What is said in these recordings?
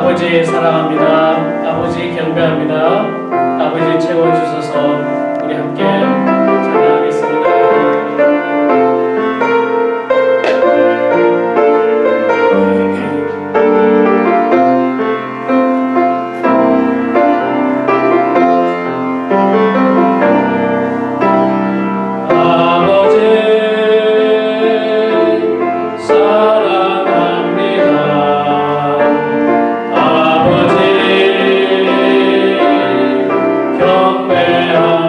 아버지 사랑합니다. 아버지 경배합니다. 아버지 채워주셔서 우리 함께 찬양하겠습니다. 경배합니다.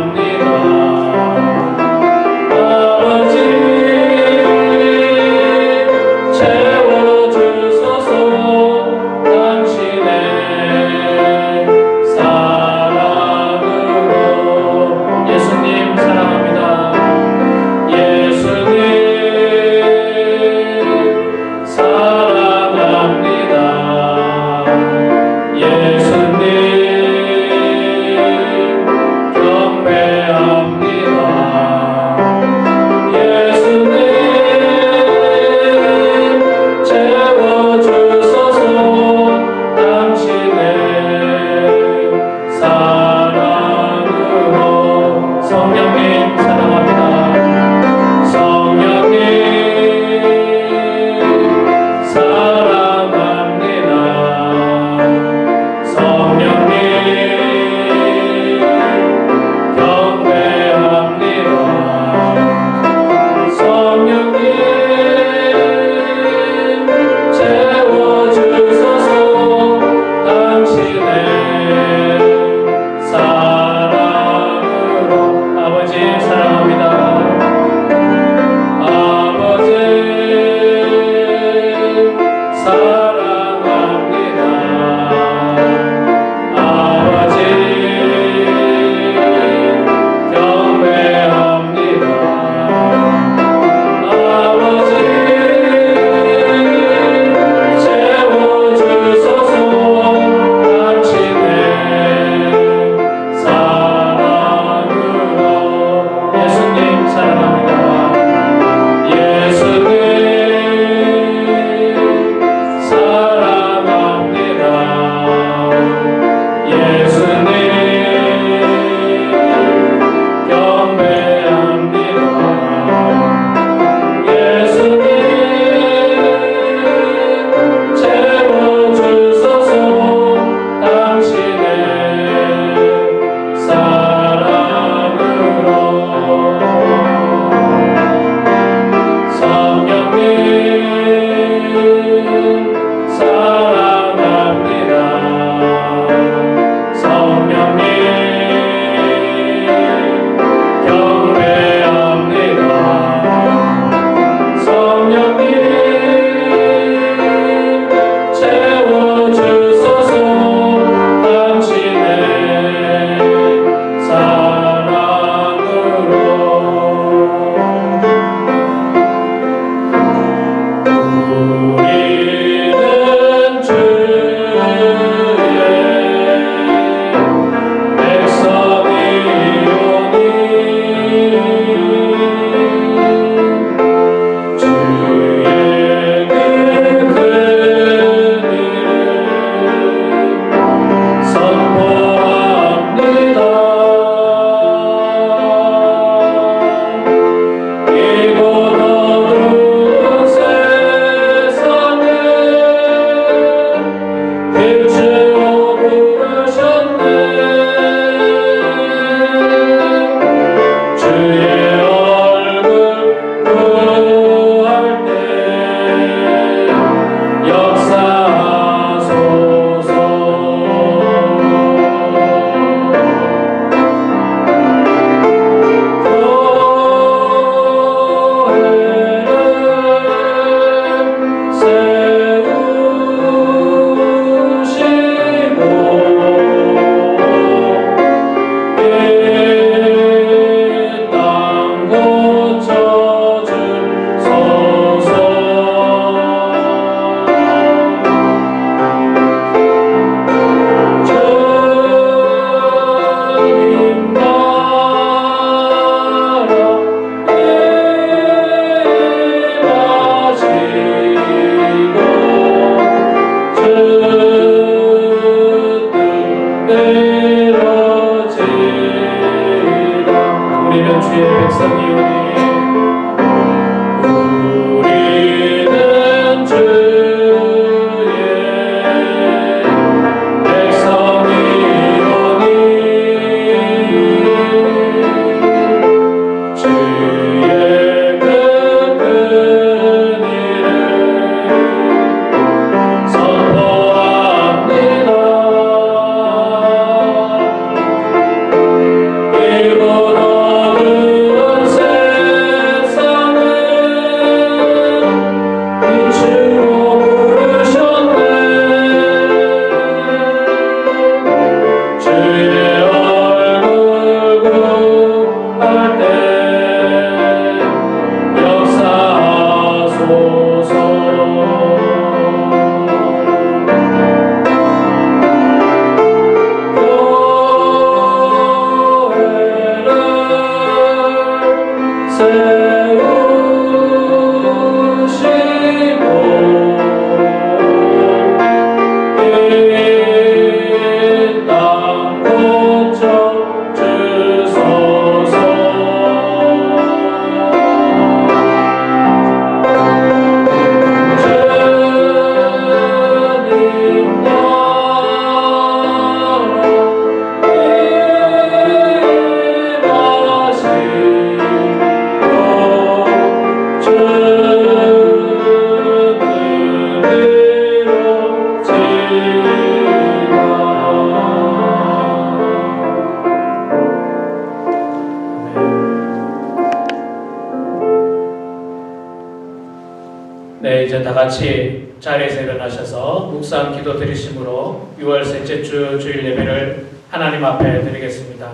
네, 이제 다 같이 자리에서 일어나셔서 묵상 기도 드리심으로 6월 셋째 주 주일 예배를 하나님 앞에 드리겠습니다.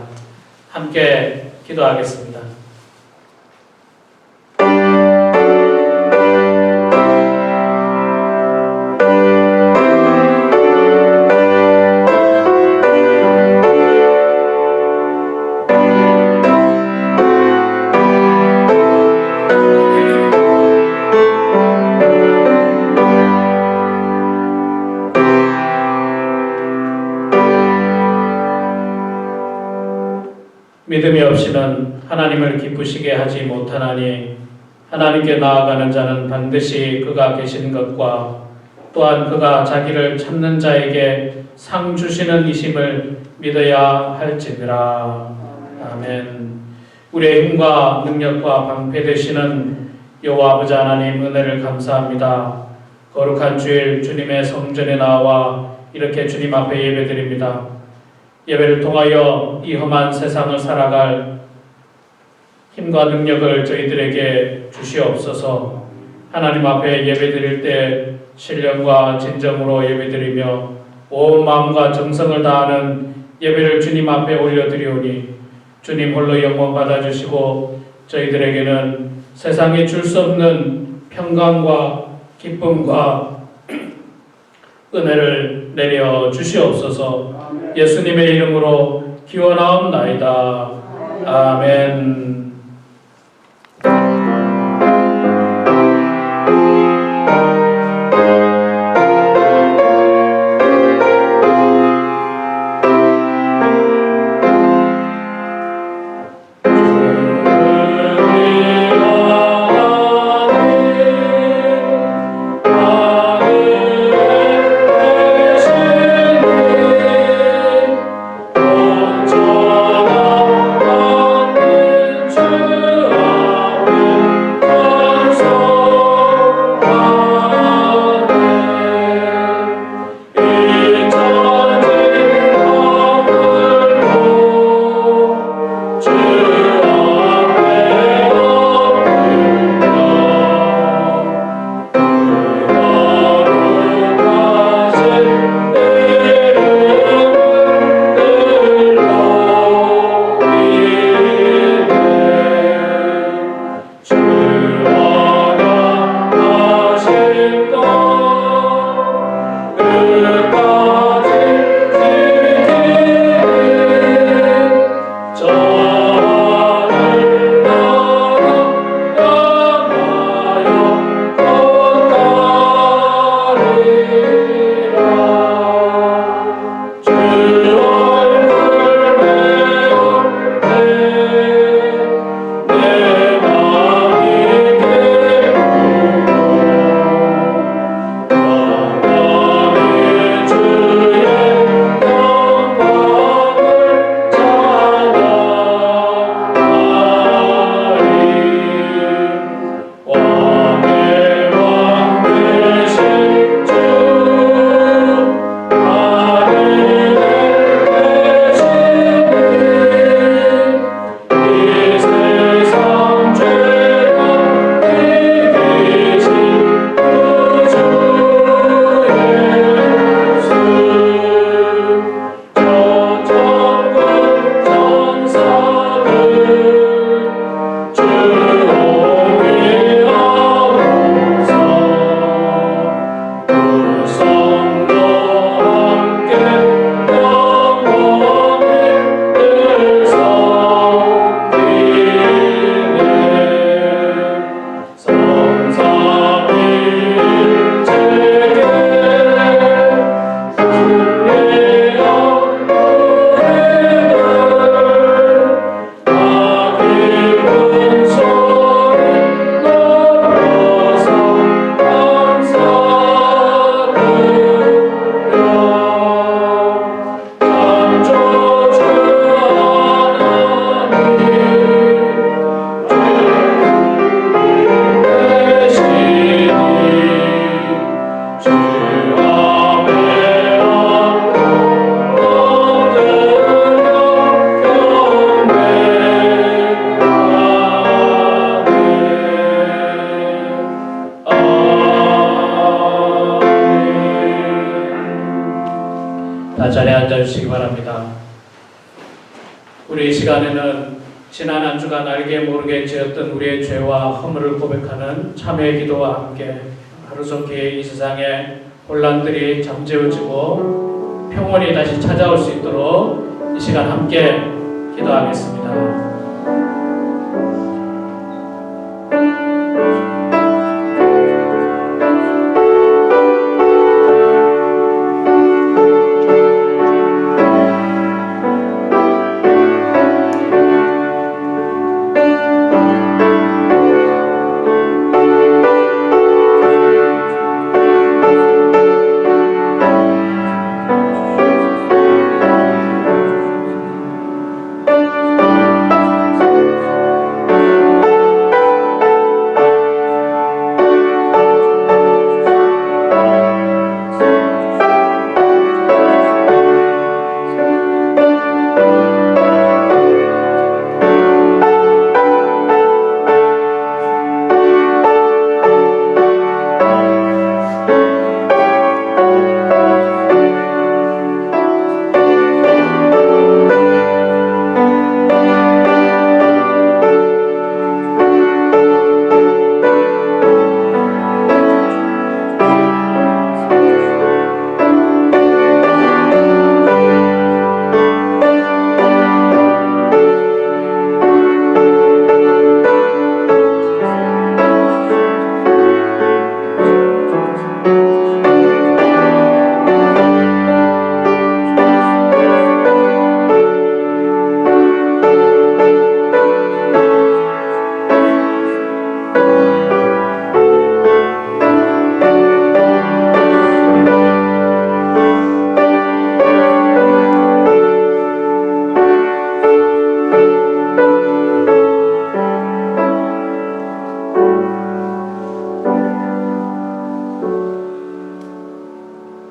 함께 기도하겠습니다. 믿음이 없이는 하나님을 기쁘시게 하지 못하나니 하나님께 나아가는 자는 반드시 그가 계신 것과 또한 그가 자기를 찾는 자에게 상 주시는 이심을 믿어야 할지니라. 아멘. 우리의 힘과 능력과 방패 되시는 여호와 아버지 하나님 은혜를 감사합니다. 거룩한 주일 주님의 성전에 나와 이렇게 주님 앞에 예배드립니다. 예배를 통하여 이 험한 세상을 살아갈 힘과 능력을 저희들에게 주시옵소서. 하나님 앞에 예배드릴 때 신령과 진정으로 예배드리며 온 마음과 정성을 다하는 예배를 주님 앞에 올려드리오니 주님 홀로 영광 받아주시고 저희들에게는 세상에 줄 수 없는 평강과 기쁨과 은혜를 내려 주시옵소서. 예수님의 이름으로 기원하옵나이다. 아멘. 주 자리에 앉아주시기 바랍니다. 우리 이 시간에는 지난 한 주간 알게 모르게 지었던 우리의 죄와 허물을 고백하는 참회의 기도와 함께 하루속히 이 세상의 혼란들이 잠재워지고 평온이 다시 찾아올 수 있도록 이 시간 함께 기도하겠습니다.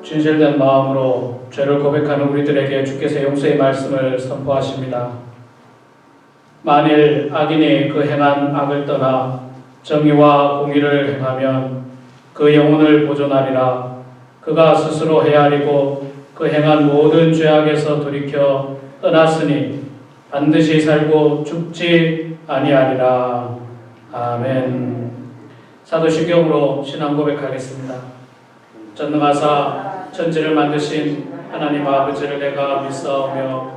진실된 마음으로 죄를 고백하는 우리들에게 주께서 용서의 말씀을 선포하십니다. 만일 악인이 그 행한 악을 떠나 정의와 공의를 행하면 그 영혼을 보존하리라. 그가 스스로 헤아리고 그 행한 모든 죄악에서 돌이켜 떠났으니 반드시 살고 죽지 아니하리라. 아멘. 사도신경으로 신앙 고백하겠습니다. 전능하사 천지를 만드신 하나님 아버지를 내가 믿사오며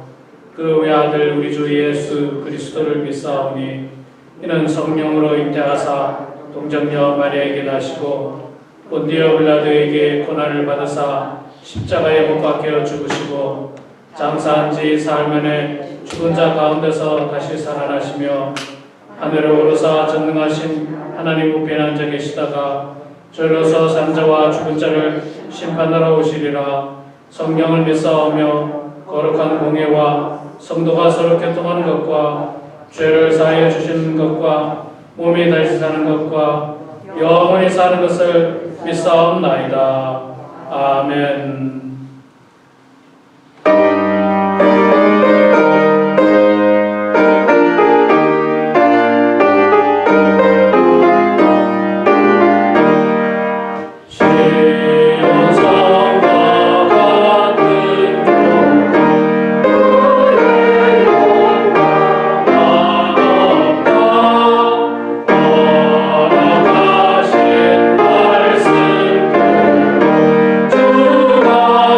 그 외아들 우리 주 예수 그리스도를 믿사오니 이는 성령으로 잉태하사 동정녀 마리아에게 나시고 본디오 빌라도에게 고난을 받으사 십자가에 못 박혀 죽으시고 장사한 지 사흘 만에 죽은 자 가운데서 다시 살아나시며 하늘에 오르사 전능하신 하나님 우편에 앉아 계시다가 저로서 산자와 죽은 자를 심판하러 오시리라. 성령을 믿사오며 거룩한 공예와 성도가 서로 교통하는 것과 죄를 사하여 주시는 것과 몸이 다시 사는 것과 영원히 사는 것을 믿사옵나이다. 아멘. 주가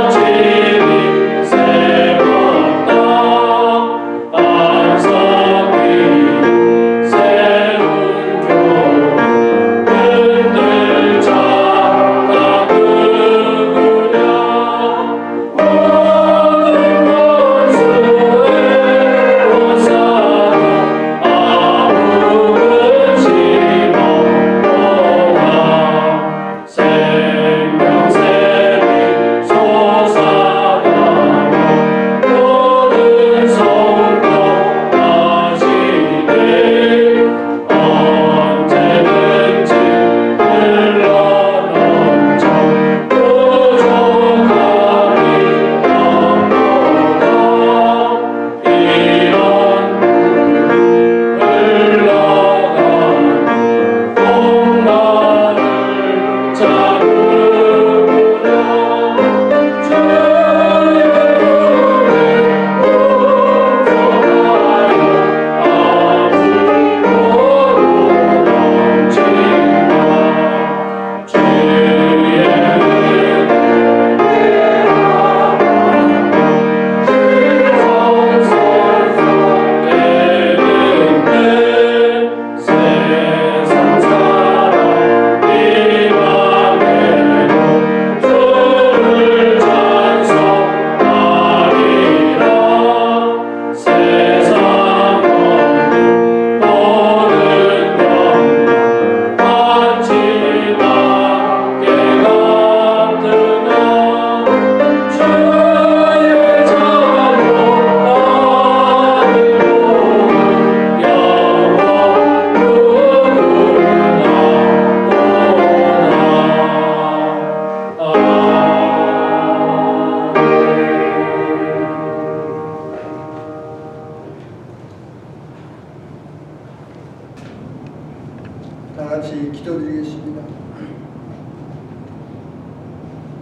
다 같이 기도드리겠습니다.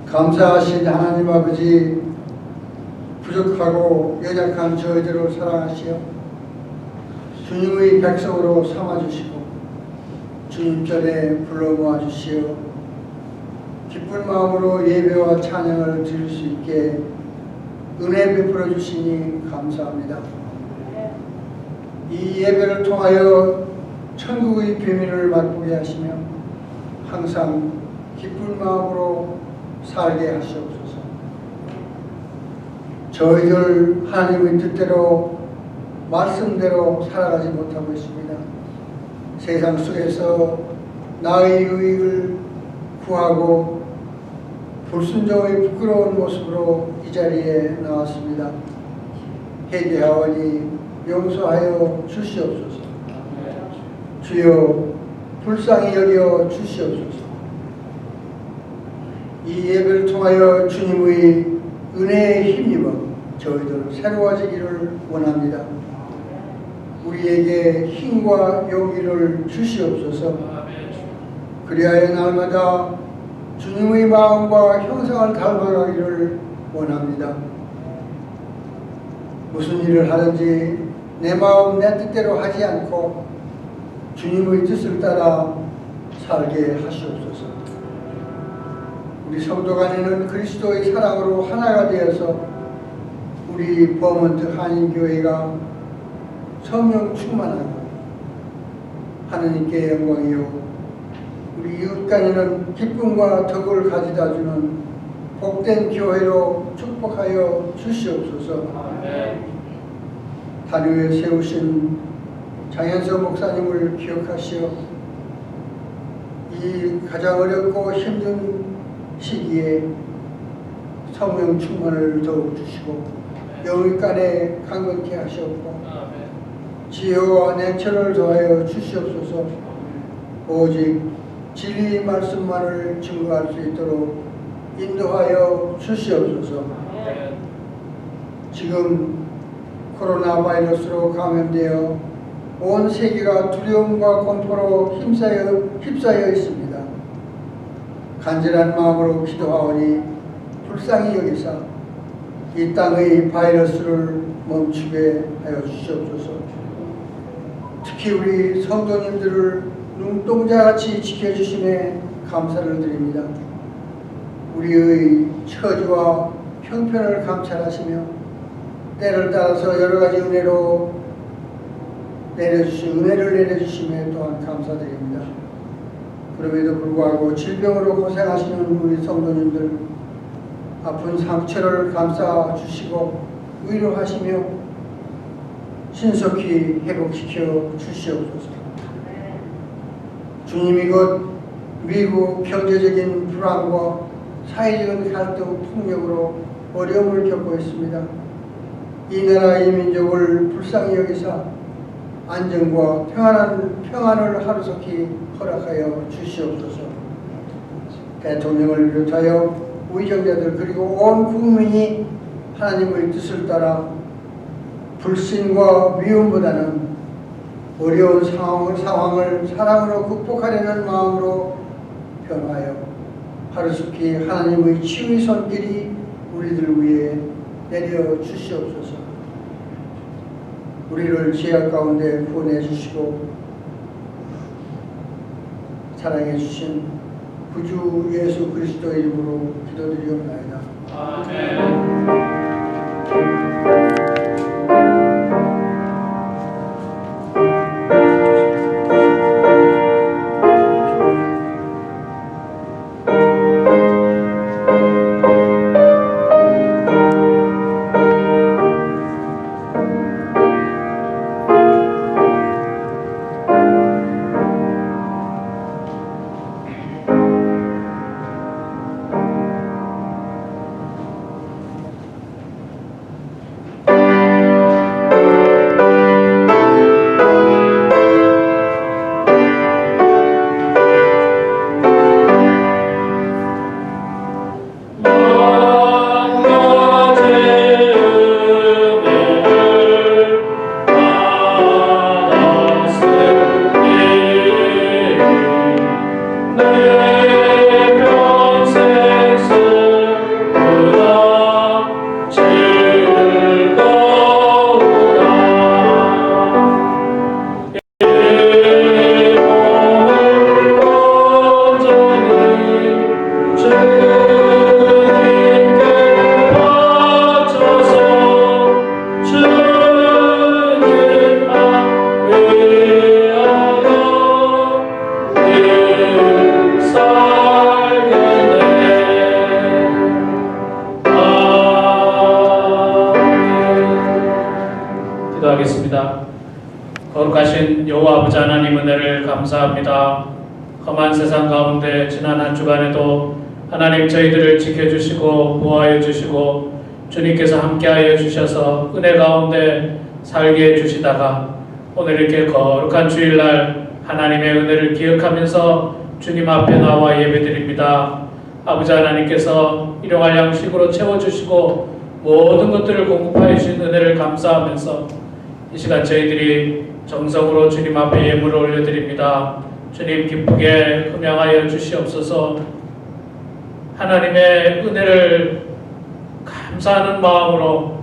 감사하신 하나님 아버지, 부족하고 연약한 저희들을 사랑하시어 주님의 백성으로 삼아주시고 주님 전에 불러 모아주시어 기쁜 마음으로 예배와 찬양을 드릴 수 있게 은혜 베풀어 주시니 감사합니다. 이 예배를 통하여 천국의 비밀을 맛보게 하시며 항상 기쁜 마음으로 살게 하시옵소서. 저희들 하나님의 뜻대로 말씀대로 살아가지 못하고 있습니다. 세상 속에서 나의 유익을 구하고 불순종의 부끄러운 모습으로 이 자리에 나왔습니다. 회개하오니 용서하여 주시옵소서. 주여 불쌍히 여겨 주시옵소서. 이 예배를 통하여 주님의 은혜에 힘입어 저희들 새로워지기를 원합니다. 우리에게 힘과 용기를 주시옵소서. 그리하여 날마다 주님의 마음과 형상을 닮아가기를 원합니다. 무슨 일을 하든지 내 마음 내 뜻대로 하지 않고 주님의 뜻을 따라 살게 하시옵소서. 우리 성도 간에는 그리스도의 사랑으로 하나가 되어서 우리 버먼트 한인교회가 성령 충만하고 하느님께 영광이요 우리 이웃 간에는 기쁨과 덕을 가져다 주는 복된 교회로 축복하여 주시옵소서. 다리에 세우신 장현석 목사님을 기억하시어 이 가장 어렵고 힘든 시기에 성령 충만을 더욱 주시고 영육간에 강건케 하시옵고 지혜와 냉철을 더하여 주시옵소서. 오직 진리의 말씀만을 증거할 수 있도록 인도하여 주시옵소서. 지금 코로나 바이러스로 감염되어 온 세계가 두려움과 공포로 휩싸여 있습니다. 간절한 마음으로 기도하오니 불쌍히 여기사 이 땅의 바이러스를 멈추게 하여 주시옵소서. 특히 우리 성도님들을 눈동자같이 지켜주심에 감사를 드립니다. 우리의 처지와 형편을 감찰하시며 때를 따라서 여러 가지 은혜를 내려주심에 또한 감사드립니다. 그럼에도 불구하고 질병으로 고생하시는 우리 성도님들 아픈 상처를 감싸 주시고 위로하시며 신속히 회복시켜 주시옵소서. 주님이 곧 미국 경제적인 불안과 사회적인 갈등, 폭력으로 어려움을 겪고 있습니다. 이 나라 이 민족을 불쌍히 여기사 안정과 평안을 하루속히 허락하여 주시옵소서. 대통령을 비롯하여 위정자들 그리고 온 국민이 하나님의 뜻을 따라 불신과 미움보다는 어려운 상황을 사랑으로 극복하려는 마음으로 변화하여 하루속히 하나님의 치유의 손길이 우리들 위에 내려 주시옵소서. 우리를 죄악 가운데 구원해 주시고 사랑해 주신 구주 예수 그리스도의 이름으로 기도드리옵나이다. 아멘. 아버지 하나님 은혜를 감사합니다. 험한 세상 가운데 지난 한 주간에도 하나님 저희들을 지켜주시고 보호하여 주시고 주님께서 함께하여 주셔서 은혜 가운데 살게 해주시다가 오늘 이렇게 거룩한 주일날 하나님의 은혜를 기억하면서 주님 앞에 나와 예배드립니다. 아버지 하나님께서 일용할 양식으로 채워주시고 모든 것들을 공급하여 주신 은혜를 감사하면서 이 시간 저희들이 정성으로 주님 앞에 예물을 올려드립니다. 주님 기쁘게 흠양하여 주시옵소서. 하나님의 은혜를 감사하는 마음으로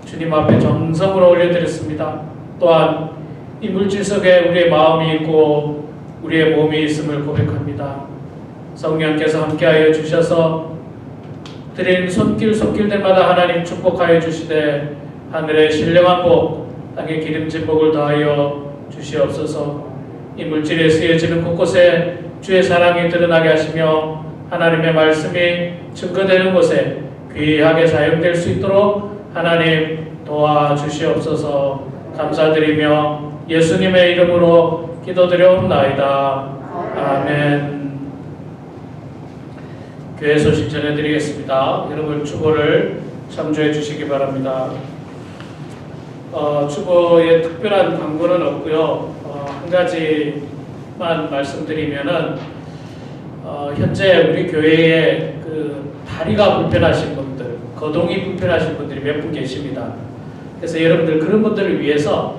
주님 앞에 정성으로 올려드렸습니다. 또한 이 물질 속에 우리의 마음이 있고 우리의 몸이 있음을 고백합니다. 성령께서 함께하여 주셔서 드린 손길손길들마다 하나님 축복하여 주시되 하늘의 신령한 복, 땅의 기름진 복을 더하여 주시옵소서. 이 물질에 쓰여지는 곳곳에 주의 사랑이 드러나게 하시며 하나님의 말씀이 증거되는 곳에 귀하게 사용될 수 있도록 하나님 도와주시옵소서. 감사드리며 예수님의 이름으로 기도드려옵나이다. 아멘. 교회 소식 전해드리겠습니다. 여러분 주보를 참조해 주시기 바랍니다. 주보에 특별한 광고는 없고요. 한 가지만 말씀드리면은 현재 우리 교회에 그 다리가 불편하신 분들, 거동이 불편하신 분들이 몇 분 계십니다. 그래서 여러분들 그런 분들을 위해서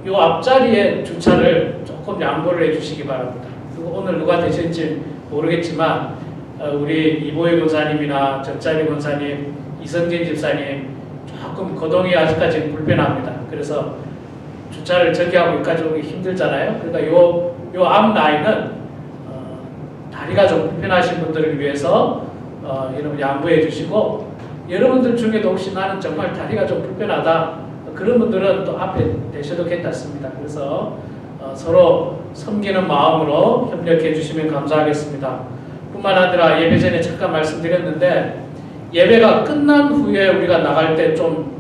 이 앞자리에 주차를 조금 양보를 해주시기 바랍니다. 그리고 오늘 누가 되실지 모르겠지만 우리 이보희 권사님이나 전짜리 권사님, 이성진 집사님 조금 거동이 아직까지 불편합니다. 그래서 주차를 저기 하고 여기까지 오기 힘들잖아요. 그러니까 요 앞 라인은 다리가 좀 불편하신 분들을 위해서 여러분 양보해 주시고, 여러분들 중에도 혹시 나는 정말 다리가 좀 불편하다 그런 분들은 또 앞에 되셔도 괜찮습니다. 그래서 서로 섬기는 마음으로 협력해 주시면 감사하겠습니다. 뿐만 아니라 예배 전에 잠깐 말씀드렸는데 예배가 끝난 후에 우리가 나갈 때 좀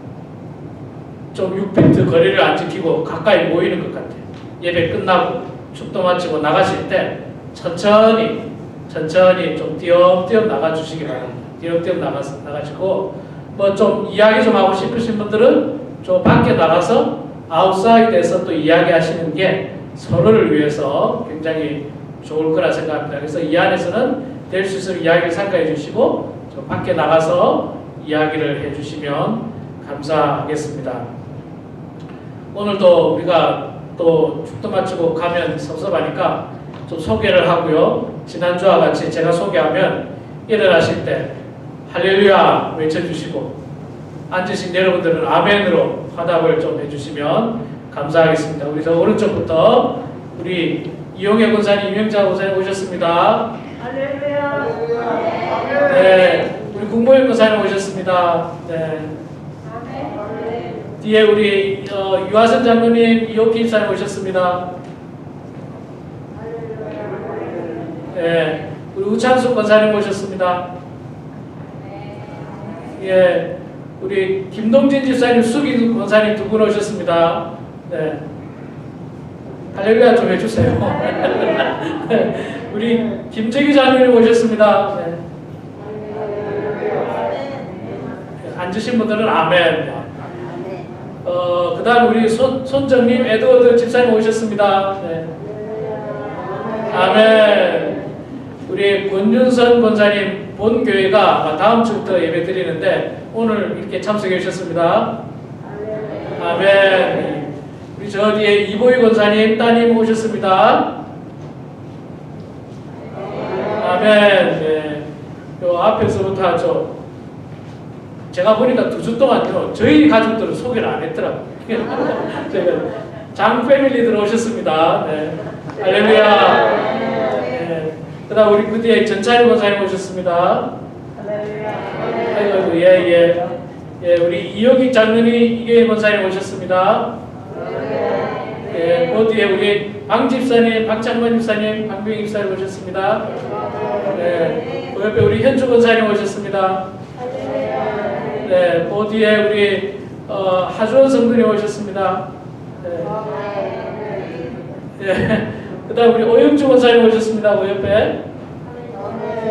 6피트 거리를 안 지키고 가까이 모이는 것 같아요. 예배 끝나고 축도 마치고 나가실 때 천천히 좀 띄엄띄엄 나가주시기 바랍니다. 띄엄띄엄 나가시고 뭐 좀 이야기 좀 하고 싶으신 분들은 저 밖에 나가서 아웃사이드에서 또 이야기하시는 게 서로를 위해서 굉장히 좋을 거라 생각합니다. 그래서 이 안에서는 될 수 있으면 이야기를参加해 주시고 저 밖에 나가서 이야기를 해주시면 감사하겠습니다. 오늘도 우리가 또 축도 마치고 가면 섭섭하니까 좀 소개를 하고요. 지난주와 같이 제가 소개하면 일어나실 때 할렐루야 외쳐주시고 앉으신 여러분들은 아멘으로 화답을 좀 해주시면 감사하겠습니다. 우리 저 오른쪽부터 우리 이용혜 권사님, 이명자 권사님 오셨습니다. 할렐루야. 네, 우리 국모일 권사님 오셨습니다. 네. 뒤에 우리 유하선 장로님, 이옥기 집사님 오셨습니다. 네, 우리 우창숙 권사님 오셨습니다. 예, 우리 김동진 집사님, 수기 권사님 두 분 오셨습니다. 네, 할렐루야 좀 해주세요. 우리 김재기 장로님 오셨습니다. 네. 앉으신 분들은 아멘. 그 다음 우리 손정님, 에드워드 집사님 오셨습니다. 네. 아멘. 우리 권윤선 권사님, 본교회가 다음 주부터 예배 드리는데 오늘 이렇게 참석해 주셨습니다. 아멘. 우리 저 뒤에 이보희 권사님, 따님 오셨습니다. 아멘. 네. 요 앞에서부터 하죠. 제가 보니까 2주 동안요, 저희 가족들은 소개를 안 했더라고요. 저희가 장 패밀리들 오셨습니다. 네. 할렐루야. 네. 그 다음 우리 그 뒤에 전차리 권사님 오셨습니다. 아이고, 예, 우리 이영익 장로님, 이교희 권사님 오셨습니다. 예, 그 뒤에 우리 방 집사님, 박창건 집사님, 방병희 집사님 오셨습니다. 네. 그 옆에 우리 현주 권사님 오셨습니다. 네, 그 뒤에 우리 하주원 성도님 오셨습니다. 네. 예. 그다음 우리 오영주 원사님 오셨습니다. 그 옆에.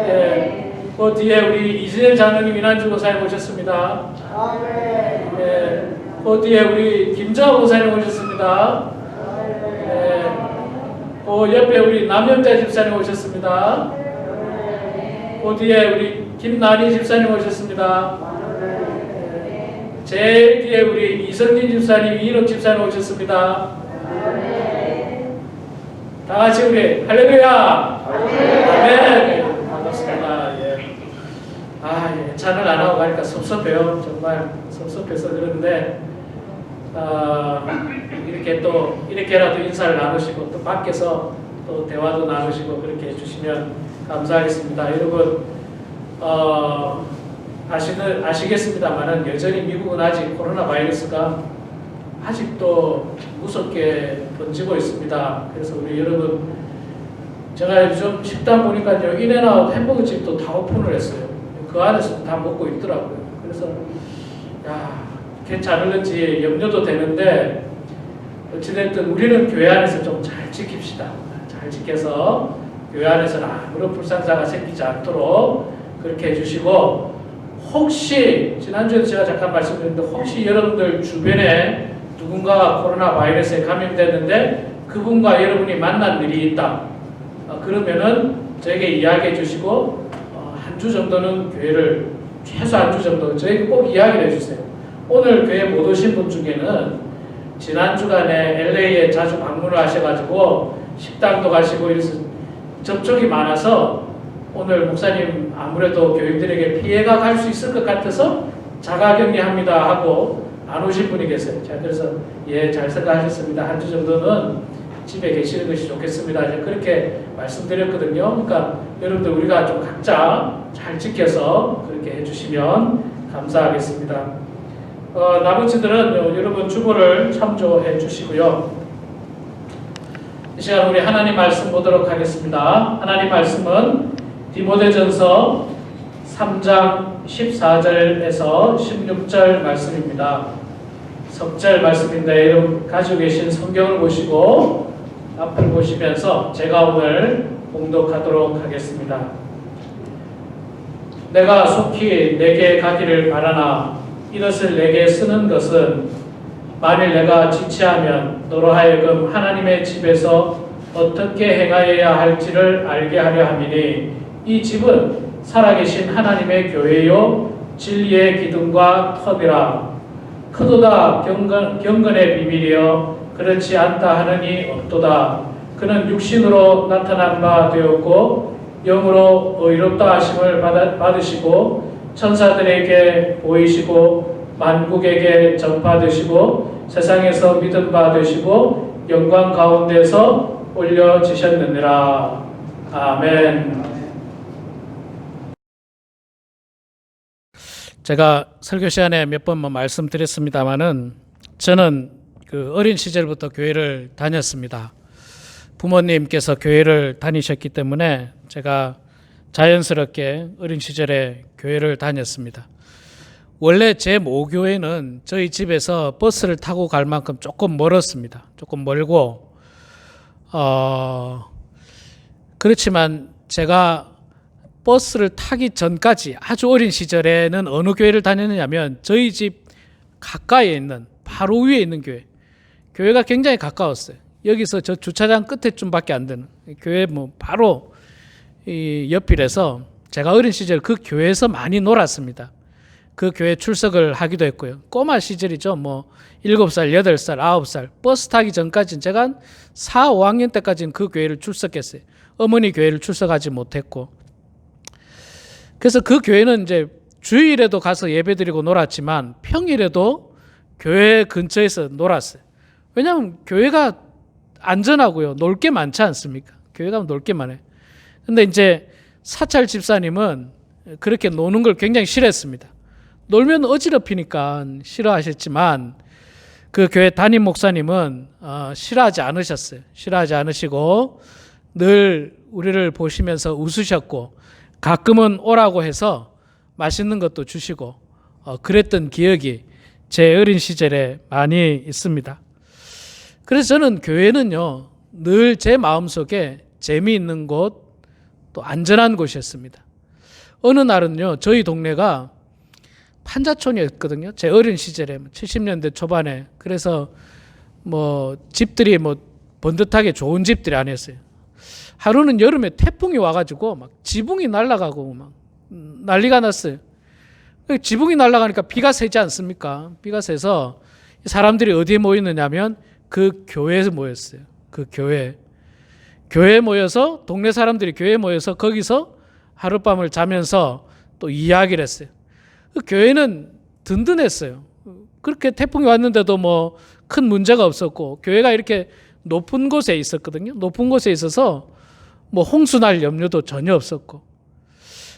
예. 그 뒤에 우리 이진일 장로님 이난주 원사님 오셨습니다. 예. 그 뒤에 우리 김정호 원사님 오셨습니다. 예. 그 옆에 우리 남영자 집사님 오셨습니다. 그 뒤에 우리 김나리 집사님 오셨습니다. 제일 뒤에 우리 이성진 집사님, 이인옥 집사님 오셨습니다. 다 같이 우리 할렐루야. 아멘. 반갑습니다. 예. 예. 찬을 안 하고 가니까 섭섭해요. 정말 섭섭해서 그런데 이렇게 또 이렇게라도 인사를 나누시고 또 밖에서 또 대화도 나누시고 그렇게 해주시면 감사하겠습니다. 여러분 아시겠습니다만은 여전히 미국은 아직 코로나 바이러스가 아직도 무섭게 번지고 있습니다. 그래서 우리 여러분 제가 요즘 식당 보니까요 인앤아웃 햄버거 집도 다 오픈을 했어요. 그 안에서 다 먹고 있더라고요. 그래서 괜찮을지 염려도 되는데 어찌됐든 우리는 교회 안에서 좀 잘 지킵시다. 잘 지켜서 교회 안에서는 아무런 불상사가 생기지 않도록 그렇게 해주시고 혹시 지난주에도 제가 잠깐 말씀드렸는데 혹시 여러분들 주변에 누군가가 코로나 바이러스에 감염됐는데 그분과 여러분이 만난 일이 있다. 그러면은 저에게 이야기해 주시고 한 주 정도는 교회를 최소 한 주 정도 저에게 꼭 이야기를 해주세요. 오늘 교회 못 오신 분 중에는 지난 주간에 LA에 자주 방문을 하셔가지고 식당도 가시고 이래서 접촉이 많아서 오늘 목사님 아무래도 교인들에게 피해가 갈 수 있을 것 같아서 자가격리합니다 하고 안 오신 분이 계세요. 자, 그래서 잘 생각하셨습니다. 한 주 정도는 집에 계시는 것이 좋겠습니다. 이제 그렇게 말씀드렸거든요. 그러니까 여러분들 우리가 좀 각자 잘 지켜서 그렇게 해주시면 감사하겠습니다. 나머지들은 여러분 주보를 참조해 주시고요. 이 시간 우리 하나님 말씀 보도록 하겠습니다. 하나님 말씀은 디모데전서 3장 14절에서 16절 말씀입니다. 석절 말씀인데 여러분 가지고 계신 성경을 보시고 앞을 보시면서 제가 오늘 봉독하도록 하겠습니다. 내가 속히 내게 가기를 바라나 이것을 내게 쓰는 것은 만일 내가 지체하면 너로 하여금 하나님의 집에서 어떻게 행하여야 할지를 알게 하려 함이니 이 집은 살아계신 하나님의 교회요 진리의 기둥과 터이라. 크도다 경건의 비밀이여 그렇지 않다 하느니 없도다. 그는 육신으로 나타난 바 되었고 영으로 의롭다 하심을 받으시고 천사들에게 보이시고 만국에게 전파되시고 세상에서 믿음 받으시고 영광 가운데서 올려지셨느니라. 아멘. 제가 설교 시간에 몇 번 말씀드렸습니다마는 저는 그 어린 시절부터 교회를 다녔습니다. 부모님께서 교회를 다니셨기 때문에 제가 자연스럽게 어린 시절에 교회를 다녔습니다. 원래 제 모교회는 저희 집에서 버스를 타고 갈 만큼 조금 멀었습니다. 조금 멀고 그렇지만 제가 버스를 타기 전까지 아주 어린 시절에는 어느 교회를 다녔느냐면 저희 집 가까이에 있는 바로 위에 있는 교회가 굉장히 가까웠어요. 여기서 저 주차장 끝에쯤밖에 안 되는 교회 바로 이 옆이라서 제가 어린 시절 그 교회에서 많이 놀았습니다. 그 교회 출석을 하기도 했고요. 꼬마 시절이죠. 7살, 8살, 9살 버스 타기 전까지는 제가 한 4, 5학년 때까지는 그 교회를 출석했어요. 어머니 교회를 출석하지 못했고 그래서 그 교회는 이제 주일에도 가서 예배드리고 놀았지만 평일에도 교회 근처에서 놀았어요. 왜냐하면 교회가 안전하고요. 놀 게 많지 않습니까? 교회 가면 놀 게 많아요. 근데 이제 사찰 집사님은 그렇게 노는 걸 굉장히 싫어했습니다. 놀면 어지럽히니까 싫어하셨지만 그 교회 담임 목사님은 싫어하지 않으셨어요. 싫어하지 않으시고 늘 우리를 보시면서 웃으셨고 가끔은 오라고 해서 맛있는 것도 주시고 그랬던 기억이 제 어린 시절에 많이 있습니다. 그래서 저는 교회는요 늘 제 마음속에 재미있는 곳, 또 안전한 곳이었습니다. 어느 날은요, 저희 동네가 판자촌이었거든요. 제 어린 시절에 70년대 초반에. 그래서 뭐 집들이 뭐 번듯하게 좋은 집들이 아니었어요. 하루는 여름에 태풍이 와가지고 막 지붕이 날아가고 막 난리가 났어요. 지붕이 날아가니까 비가 새지 않습니까? 비가 새서 사람들이 어디에 모이느냐면 그 교회에서 모였어요. 그 교회에 모여서, 동네 사람들이 교회에 모여서 거기서 하룻밤을 자면서 또 이야기를 했어요. 그 교회는 든든했어요. 그렇게 태풍이 왔는데도 뭐 큰 문제가 없었고, 교회가 이렇게 높은 곳에 있었거든요. 높은 곳에 있어서 뭐 홍수 날 염려도 전혀 없었고.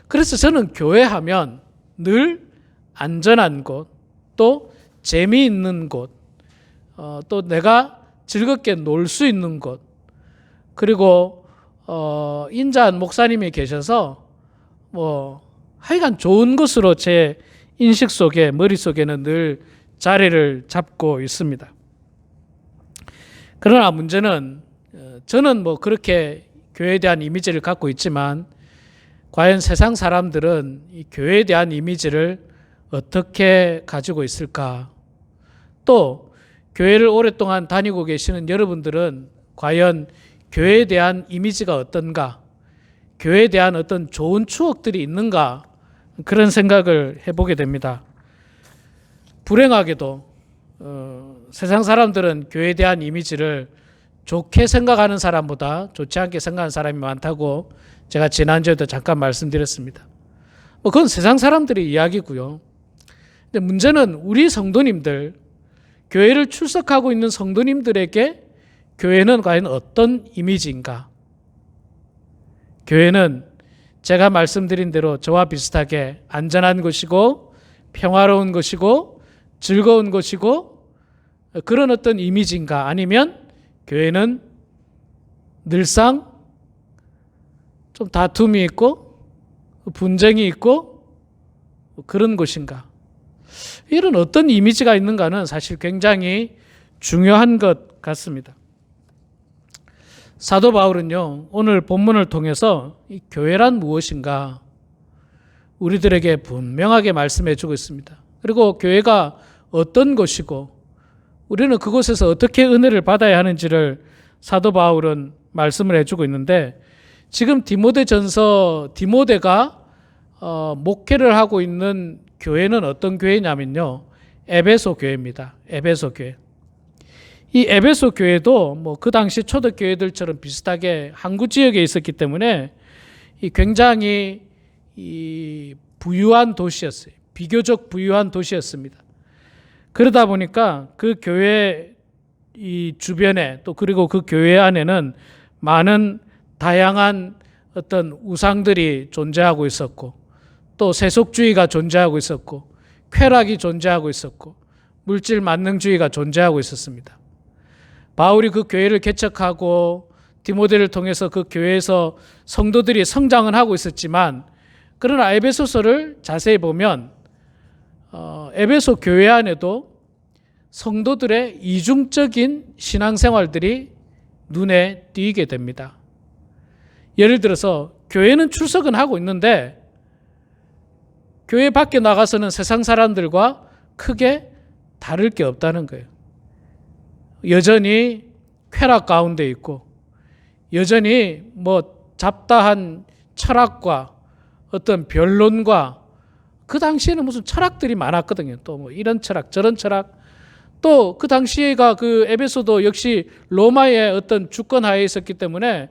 그래서 저는 교회 하면 늘 안전한 곳, 또 재미있는 곳, 또 내가 즐겁게 놀 수 있는 곳, 그리고 인자한 목사님이 계셔서 뭐 하여간 좋은 것으로 제 인식 속에, 머릿속에는 늘 자리를 잡고 있습니다. 그러나 문제는 저는 뭐 그렇게 교회에 대한 이미지를 갖고 있지만 과연 세상 사람들은 이 교회에 대한 이미지를 어떻게 가지고 있을까? 또 교회를 오랫동안 다니고 계시는 여러분들은 과연 교회에 대한 이미지가 어떤가? 교회에 대한 어떤 좋은 추억들이 있는가? 그런 생각을 해보게 됩니다. 불행하게도 세상 사람들은 교회에 대한 이미지를 좋게 생각하는 사람보다 좋지 않게 생각하는 사람이 많다고 제가 지난주에도 잠깐 말씀드렸습니다. 그건 세상 사람들의 이야기고요. 근데 문제는 우리 성도님들, 교회를 출석하고 있는 성도님들에게 교회는 과연 어떤 이미지인가? 교회는 제가 말씀드린 대로 저와 비슷하게 안전한 곳이고 평화로운 곳이고 즐거운 곳이고 그런 어떤 이미지인가? 아니면 교회는 늘상 좀 다툼이 있고 분쟁이 있고 그런 곳인가? 이런 어떤 이미지가 있는가는 사실 굉장히 중요한 것 같습니다. 사도 바울은요, 오늘 본문을 통해서 이 교회란 무엇인가 우리들에게 분명하게 말씀해 주고 있습니다. 그리고 교회가 어떤 곳이고 우리는 그곳에서 어떻게 은혜를 받아야 하는지를 사도 바울은 말씀을 해주고 있는데, 지금 디모데전서 디모데가 목회를 하고 있는 교회는 어떤 교회냐면요, 에베소 교회입니다. 에베소 교회. 이 에베소 교회도 뭐 그 당시 초대교회들처럼 비슷하게 항구 지역에 있었기 때문에 이 굉장히 부유한 도시였어요. 비교적 부유한 도시였습니다. 그러다 보니까 그 교회 이 주변에 또 그리고 그 교회 안에는 많은 다양한 어떤 우상들이 존재하고 있었고, 또 세속주의가 존재하고 있었고, 쾌락이 존재하고 있었고, 물질 만능주의가 존재하고 있었습니다. 바울이 그 교회를 개척하고 디모데를 통해서 그 교회에서 성도들이 성장은 하고 있었지만, 그러나 에베소서를 자세히 보면 에베소 교회 안에도 성도들의 이중적인 신앙생활들이 눈에 띄게 됩니다. 예를 들어서 교회는 출석은 하고 있는데 교회 밖에 나가서는 세상 사람들과 크게 다를 게 없다는 거예요. 여전히 쾌락 가운데 있고, 여전히 뭐 잡다한 철학과 어떤 변론과, 그 당시에는 무슨 철학들이 많았거든요. 또 뭐 이런 철학 저런 철학, 또 그 당시에가 그 에베소도 역시 로마의 어떤 주권하에 있었기 때문에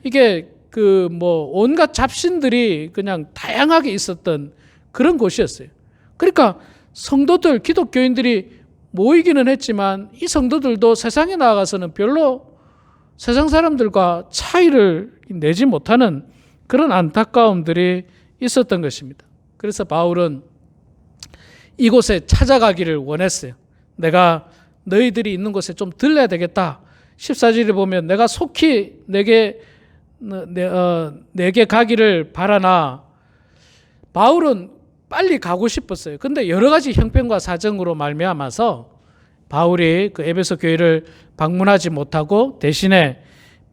이게 그 뭐 온갖 잡신들이 그냥 다양하게 있었던 그런 곳이었어요. 그러니까 성도들, 기독교인들이 모이기는 했지만 이 성도들도 세상에 나가서는 별로 세상 사람들과 차이를 내지 못하는 그런 안타까움들이 있었던 것입니다. 그래서 바울은 이곳에 찾아가기를 원했어요. 내가 너희들이 있는 곳에 좀 들러야 되겠다. 14절에 보면 내가 속히 내게 가기를 바라나. 바울은 빨리 가고 싶었어요. 근데 여러 가지 형편과 사정으로 말미암아서 바울이 그 에베소 교회를 방문하지 못하고 대신에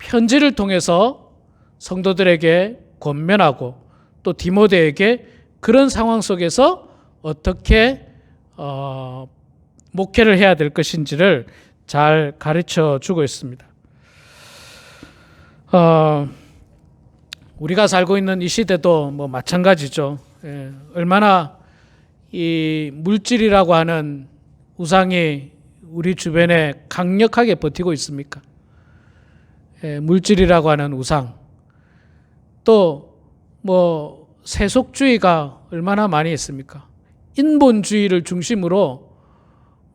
편지를 통해서 성도들에게 권면하고 또 디모데에게 그런 상황 속에서 어떻게 목회를 해야 될 것인지를 잘 가르쳐 주고 있습니다. 우리가 살고 있는 이 시대도 뭐 마찬가지죠. 얼마나 이 물질이라고 하는 우상이 우리 주변에 강력하게 버티고 있습니까? 물질이라고 하는 우상. 또 뭐 세속주의가 얼마나 많이 있습니까? 인본주의를 중심으로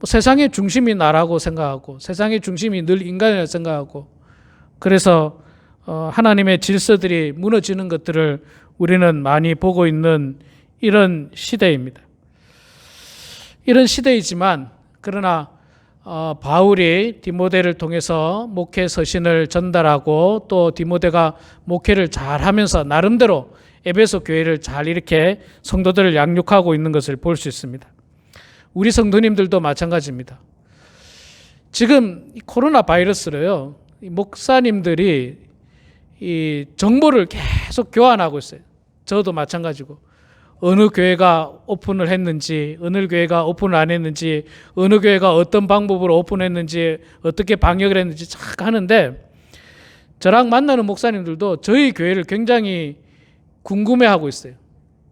세상의 중심이 나라고 생각하고 세상의 중심이 늘 인간이라고 생각하고 그래서 하나님의 질서들이 무너지는 것들을 우리는 많이 보고 있는 이런 시대입니다. 이런 시대이지만 그러나 바울이 디모데를 통해서 목회 서신을 전달하고 또 디모데가 목회를 잘하면서 나름대로 에베소 교회를 잘 이렇게 성도들을 양육하고 있는 것을 볼 수 있습니다. 우리 성도님들도 마찬가지입니다. 지금 이 코로나 바이러스로요, 이 목사님들이 이 정보를 계속 교환하고 있어요. 저도 마찬가지고. 어느 교회가 오픈을 했는지, 어느 교회가 오픈을 안 했는지, 어느 교회가 어떤 방법으로 오픈했는지, 어떻게 방역을 했는지 쫙 하는데 저랑 만나는 목사님들도 저희 교회를 굉장히 궁금해하고 있어요.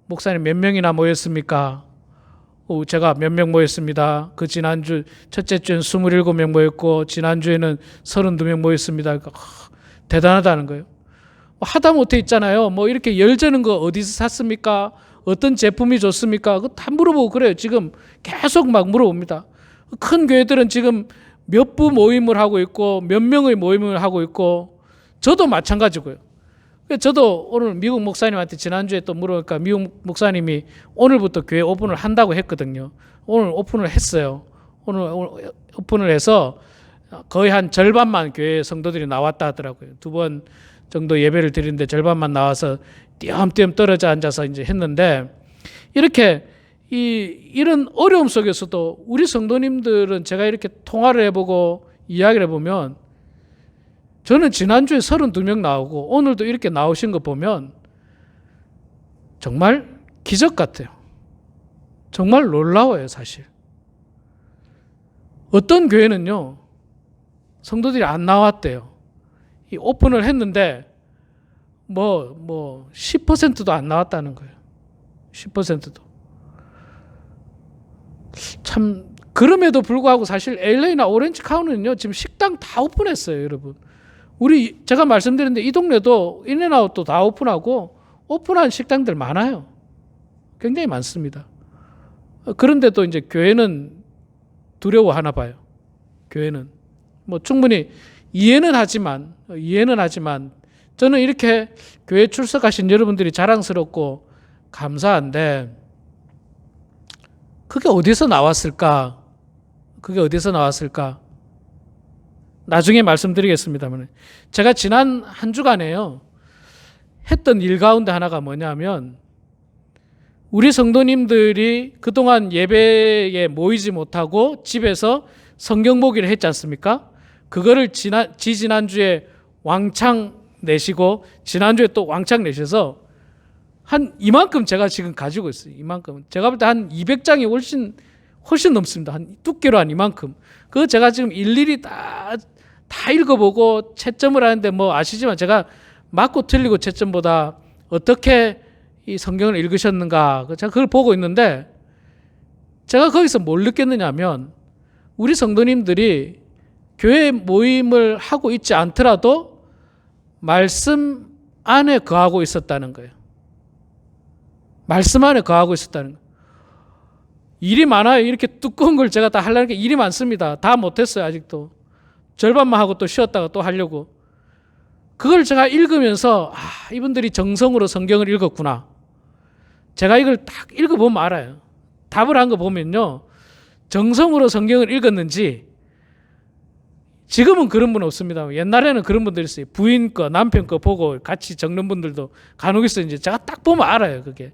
목사님 몇 명이나 모였습니까? 제가 몇 명 모였습니다. 그 지난주 첫째 주엔 27명 모였고 지난주에는 32명 모였습니다. 그러니까 대단하다는 거예요. 하다못해 있잖아요. 뭐 이렇게 열재는 거 어디서 샀습니까? 어떤 제품이 좋습니까? 그거 다 물어보고 그래요. 지금 계속 막 물어봅니다. 큰 교회들은 지금 몇 부 모임을 하고 있고 몇 명의 모임을 하고 있고 저도 마찬가지고요. 저도 오늘 미국 목사님한테 지난주에 또 물어보니까 미국 목사님이 오늘부터 교회 오픈을 한다고 했거든요. 오늘 오픈을 했어요. 오늘 오픈을 해서 거의 한 절반만 교회 성도들이 나왔다 하더라고요. 2번 정도 예배를 드리는데 절반만 나와서 띄엄띄엄 떨어져 앉아서 이제 했는데 이렇게 이런 어려움 속에서도 우리 성도님들은 제가 이렇게 통화를 해보고 이야기를 해보면 저는 지난주에 32명 나오고 오늘도 이렇게 나오신 거 보면 정말 기적 같아요. 정말 놀라워요, 사실. 어떤 교회는요, 성도들이 안 나왔대요. 이 오픈을 했는데 뭐 10%도 안 나왔다는 거예요. 10%도. 참 그럼에도 불구하고 사실 LA나 오렌지 카운티는요 지금 식당 다 오픈했어요, 여러분. 제가 말씀드렸는데 이 동네도 인앤아웃도 다 오픈하고 오픈한 식당들 많아요. 굉장히 많습니다. 그런데도 이제 교회는 두려워하나 봐요. 교회는 뭐 충분히 이해는 하지만 저는 이렇게 교회 출석하신 여러분들이 자랑스럽고 감사한데 그게 어디서 나왔을까? 나중에 말씀드리겠습니다만 제가 지난 한 주간에요 했던 일 가운데 하나가 뭐냐면 우리 성도님들이 그동안 예배에 모이지 못하고 집에서 성경 보기를 했지 않습니까? 그거를 지난주에 왕창 내시고 지난주에 또 왕창 내셔서 한 이만큼 제가 지금 가지고 있어요. 이만큼. 제가 볼 때 한 200장이 훨씬 넘습니다. 한 두께로 한 이만큼. 그거 제가 지금 일일이 다 읽어보고 채점을 하는데 뭐 아시지만 제가 맞고 틀리고 채점보다 어떻게 이 성경을 읽으셨는가 제가 그걸 보고 있는데 제가 거기서 뭘 느꼈느냐 하면 우리 성도님들이 교회 모임을 하고 있지 않더라도 말씀 안에 거하고 있었다는 거예요. 말씀 안에 거하고 있었다는 거예요. 일이 많아요. 이렇게 두꺼운 걸 제가 다 하려니까 일이 많습니다. 다 못했어요, 아직도. 절반만 하고 또 쉬었다가 또 하려고. 그걸 제가 읽으면서 이분들이 정성으로 성경을 읽었구나. 제가 이걸 딱 읽어보면 알아요. 답을 한 거 보면요. 정성으로 성경을 읽었는지 지금은 그런 분 없습니다. 옛날에는 그런 분들 있어요. 부인 거, 남편 거 보고 같이 적는 분들도 간혹 있어요. 이제 제가 딱 보면 알아요, 그게.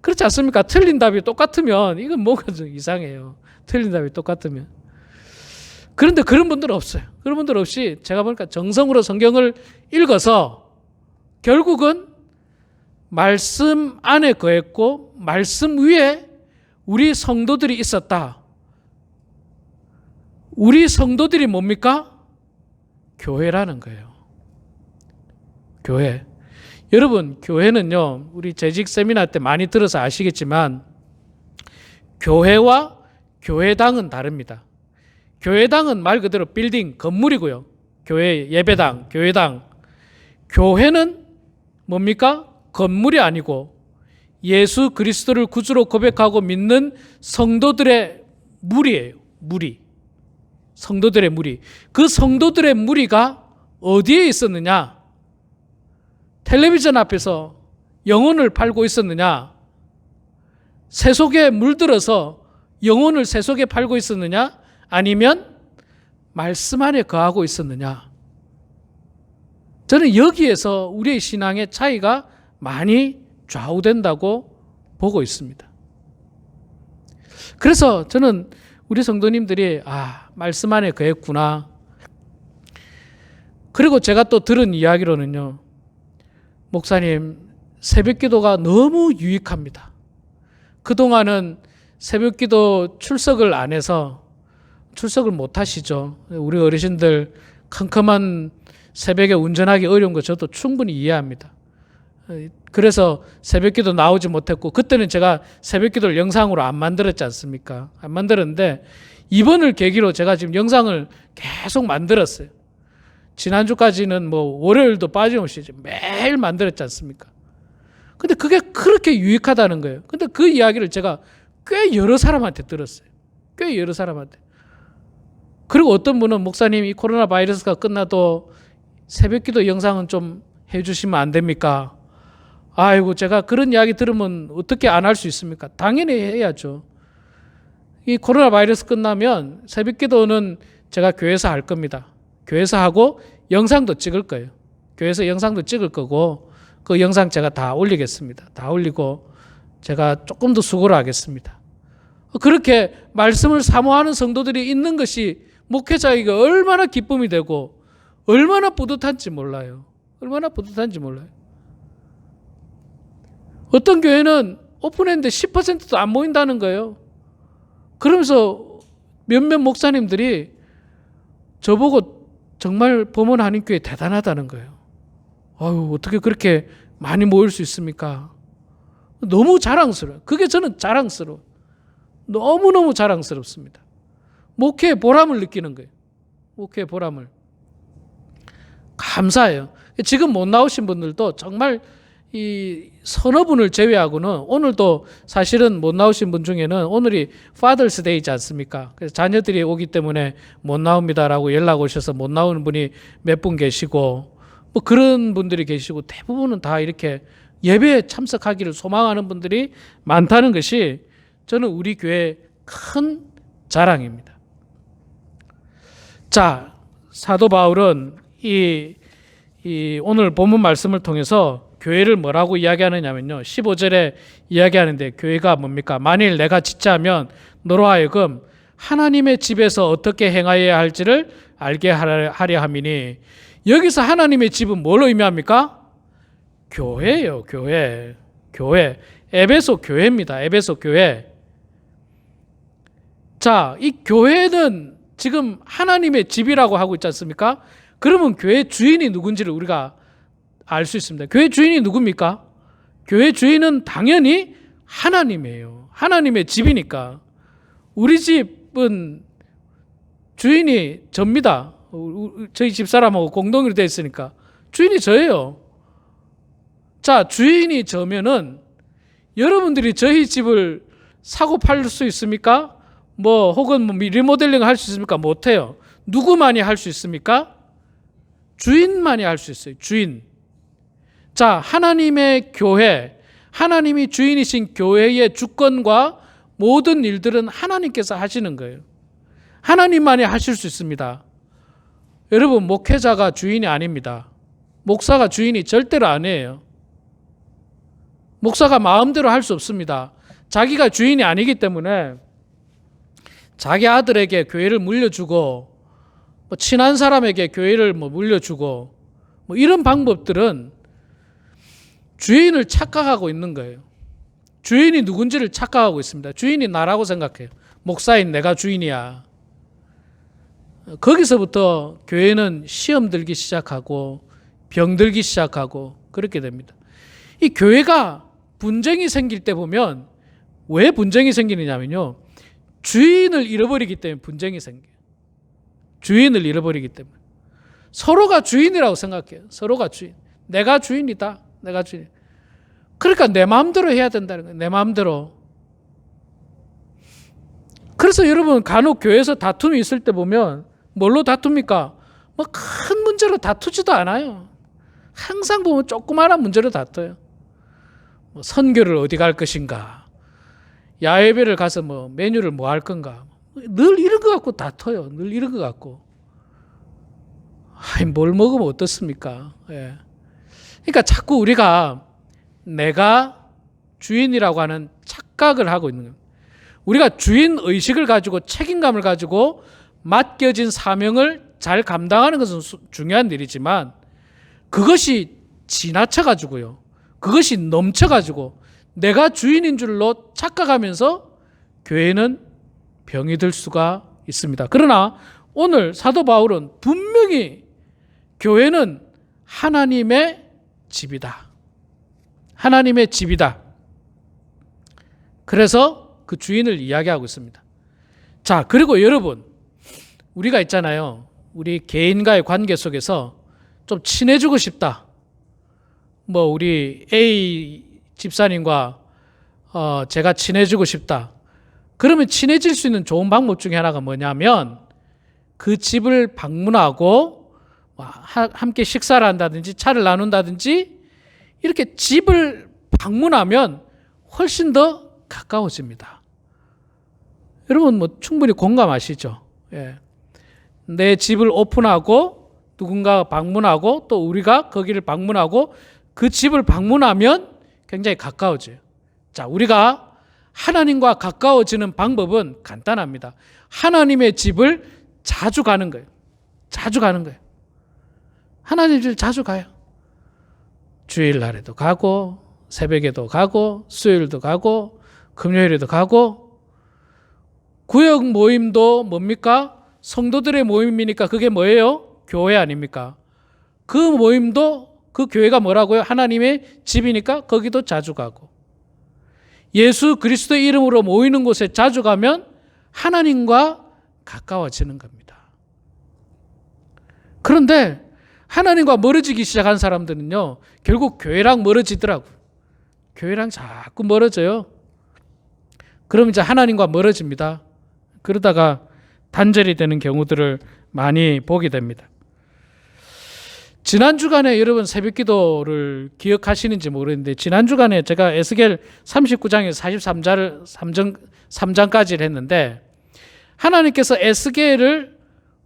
그렇지 않습니까? 틀린 답이 똑같으면 이건 뭐가 좀 이상해요. 틀린 답이 똑같으면. 그런데 그런 분들은 없어요. 그런 분들 없이 제가 보니까 정성으로 성경을 읽어서 결국은 말씀 안에 거했고 말씀 위에 우리 성도들이 있었다. 우리 성도들이 뭡니까? 교회라는 거예요. 교회. 여러분, 교회는요, 우리 재직 세미나 때 많이 들어서 아시겠지만 교회와 교회당은 다릅니다. 교회당은 말 그대로 빌딩, 건물이고요. 교회 예배당, 교회당. 교회는 뭡니까? 건물이 아니고 예수 그리스도를 구주로 고백하고 믿는 성도들의 무리예요. 무리. 성도들의 무리. 그 성도들의 무리가 어디에 있었느냐? 텔레비전 앞에서 영혼을 팔고 있었느냐? 세속에 물들어서 영혼을 세속에 팔고 있었느냐? 아니면 말씀 안에 거하고 있었느냐? 저는 여기에서 우리의 신앙의 차이가 많이 좌우된다고 보고 있습니다. 그래서 저는 우리 성도님들이 말씀 안에 거했구나. 그리고 제가 또 들은 이야기로는요, 목사님, 새벽기도가 너무 유익합니다. 그동안은 새벽기도 출석을 안 해서 출석을 못 하시죠. 우리 어르신들 컴컴한 새벽에 운전하기 어려운 거 저도 충분히 이해합니다. 그래서 새벽기도 나오지 못했고, 그때는 제가 새벽기도를 영상으로 안 만들었지 않습니까? 안 만들었는데 이번을 계기로 제가 지금 영상을 계속 만들었어요. 지난주까지는 월요일도 빠짐없이 매일 만들었지 않습니까? 근데 그게 그렇게 유익하다는 거예요. 근데 그 이야기를 제가 꽤 여러 사람한테 들었어요. 꽤 여러 사람한테. 그리고 어떤 분은 목사님, 이 코로나 바이러스가 끝나도 새벽기도 영상은 좀 해주시면 안 됩니까? 아이고, 제가 그런 이야기 들으면 어떻게 안 할 수 있습니까? 당연히 해야죠. 이 코로나 바이러스 끝나면 새벽기도는 제가 교회에서 할 겁니다. 교회에서 하고 영상도 찍을 거예요. 교회에서 영상도 찍을 거고 그 영상 제가 다 올리겠습니다. 다 올리고 제가 조금 더 수고를 하겠습니다. 그렇게 말씀을 사모하는 성도들이 있는 것이 목회자에게 얼마나 기쁨이 되고 얼마나 뿌듯한지 몰라요. 얼마나 뿌듯한지 몰라요. 어떤 교회는 오픈했는데 10%도 안 모인다는 거예요. 그러면서 몇몇 목사님들이 저보고 정말 범원 한인교회 대단하다는 거예요. 아유, 어떻게 그렇게 많이 모일 수 있습니까? 너무 자랑스러워요. 그게 저는 자랑스러워요. 너무너무 자랑스럽습니다. 목회의 보람을 느끼는 거예요. 목회의 보람을. 감사해요. 지금 못 나오신 분들도 정말 이 서너 분을 제외하고는, 오늘도 사실은 못 나오신 분 중에는 오늘이 Father's Day이지 않습니까? 그래서 자녀들이 오기 때문에 못 나옵니다라고 연락 오셔서 못 나오는 분이 몇 분 계시고, 그런 분들이 계시고, 대부분은 다 이렇게 예배에 참석하기를 소망하는 분들이 많다는 것이 저는 우리 교회의 큰 자랑입니다. 자, 사도 바울은 이 오늘 본문 말씀을 통해서 교회를 뭐라고 이야기하느냐면요, 15절에 이야기하는데 교회가 뭡니까? 만일 내가 지체하면 너로 하여금 하나님의 집에서 어떻게 행하여야 할지를 알게 하려 함이니, 여기서 하나님의 집은 뭘 의미합니까? 교회예요. 교회. 에베소 교회입니다. 에베소 교회. 자, 이 교회는 지금 하나님의 집이라고 하고 있지 않습니까? 그러면 교회 주인이 누군지를 우리가 알 수 있습니다. 교회 주인이 누굽니까? 교회 주인은 당연히 하나님이에요. 하나님의 집이니까. 우리 집은 주인이 접니다. 저희 집사람하고 공동으로 되어 있으니까 주인이 저예요. 자, 주인이 저면은 여러분들이 저희 집을 사고 팔 수 있습니까? 혹은 리모델링 할 수 있습니까? 못해요. 누구만이 할 수 있습니까? 주인만이 할 수 있어요. 주인. 자, 하나님의 교회, 하나님이 주인이신 교회의 주권과 모든 일들은 하나님께서 하시는 거예요. 하나님만이 하실 수 있습니다. 여러분, 목회자가 주인이 아닙니다. 목사가 주인이 절대로 아니에요. 목사가 마음대로 할 수 없습니다. 자기가 주인이 아니기 때문에 자기 아들에게 교회를 물려주고 뭐 친한 사람에게 교회를 뭐 물려주고 뭐 이런 방법들은 주인을 착각하고 있는 거예요. 주인이 누군지를 착각하고 있습니다. 주인이 나라고 생각해요. 목사인 내가 주인이야. 거기서부터 교회는 시험 들기 시작하고 병 들기 시작하고 그렇게 됩니다. 이 교회가 분쟁이 생길 때 보면 왜 분쟁이 생기느냐면요. 주인을 잃어버리기 때문에 분쟁이 생겨요. 주인을 잃어버리기 때문에. 서로가 주인이라고 생각해요. 서로가 주인. 내가 주인이다. 내가 주인. 그러니까 내 마음대로 해야 된다는 거예요. 내 마음대로. 그래서 여러분 간혹 교회에서 다툼이 있을 때 보면 뭘로 다툽니까? 뭐 큰 문제로 다투지도 않아요. 항상 보면 조그마한 문제로 다퉈요. 뭐 선교를 어디 갈 것인가? 야외배를 가서 뭐 메뉴를 뭐 할 건가? 늘 이런 거 갖고 다퉈요. 늘 이런 거 갖고. 뭘 먹으면 어떻습니까? 예. 그러니까 자꾸 우리가 내가 주인이라고 하는 착각을 하고 있는 거예요. 우리가 주인 의식을 가지고 책임감을 가지고 맡겨진 사명을 잘 감당하는 것은 중요한 일이지만 그것이 지나쳐가지고요. 그것이 넘쳐가지고 내가 주인인 줄로 착각하면서 교회는 병이 들 수가 있습니다. 그러나 오늘 사도 바울은 분명히 교회는 하나님의 집이다. 하나님의 집이다. 그래서 그 주인을 이야기하고 있습니다. 자, 그리고 여러분, 우리가 있잖아요. 우리 개인과의 관계 속에서 좀 친해지고 싶다. 뭐 우리 A 집사님과 제가 친해지고 싶다. 그러면 친해질 수 있는 좋은 방법 중에 하나가 뭐냐면 그 집을 방문하고 함께 식사를 한다든지 차를 나눈다든지 이렇게 집을 방문하면 훨씬 더 가까워집니다. 여러분 뭐 충분히 공감하시죠? 예. 내 집을 오픈하고 누군가 방문하고 또 우리가 거기를 방문하고 그 집을 방문하면 굉장히 가까워져요. 자, 우리가 하나님과 가까워지는 방법은 간단합니다. 하나님의 집을 자주 가는 거예요. 자주 가는 거예요. 하나님 집 자주 가요. 주일날에도 가고 새벽에도 가고 수요일도 가고 금요일에도 가고 구역 모임도 뭡니까? 성도들의 모임이니까 그게 뭐예요? 교회 아닙니까? 그 모임도 그 교회가 뭐라고요? 하나님의 집이니까 거기도 자주 가고 예수 그리스도의 이름으로 모이는 곳에 자주 가면 하나님과 가까워지는 겁니다. 그런데 하나님과 멀어지기 시작한 사람들은요, 결국 교회랑 멀어지더라고요. 교회랑 자꾸 멀어져요. 그럼 이제 하나님과 멀어집니다. 그러다가 단절이 되는 경우들을 많이 보게 됩니다. 지난 주간에 여러분 새벽 기도를 기억하시는지 모르겠는데 지난 주간에 제가 에스겔 39장에서 43장까지를 했는데 하나님께서 에스겔을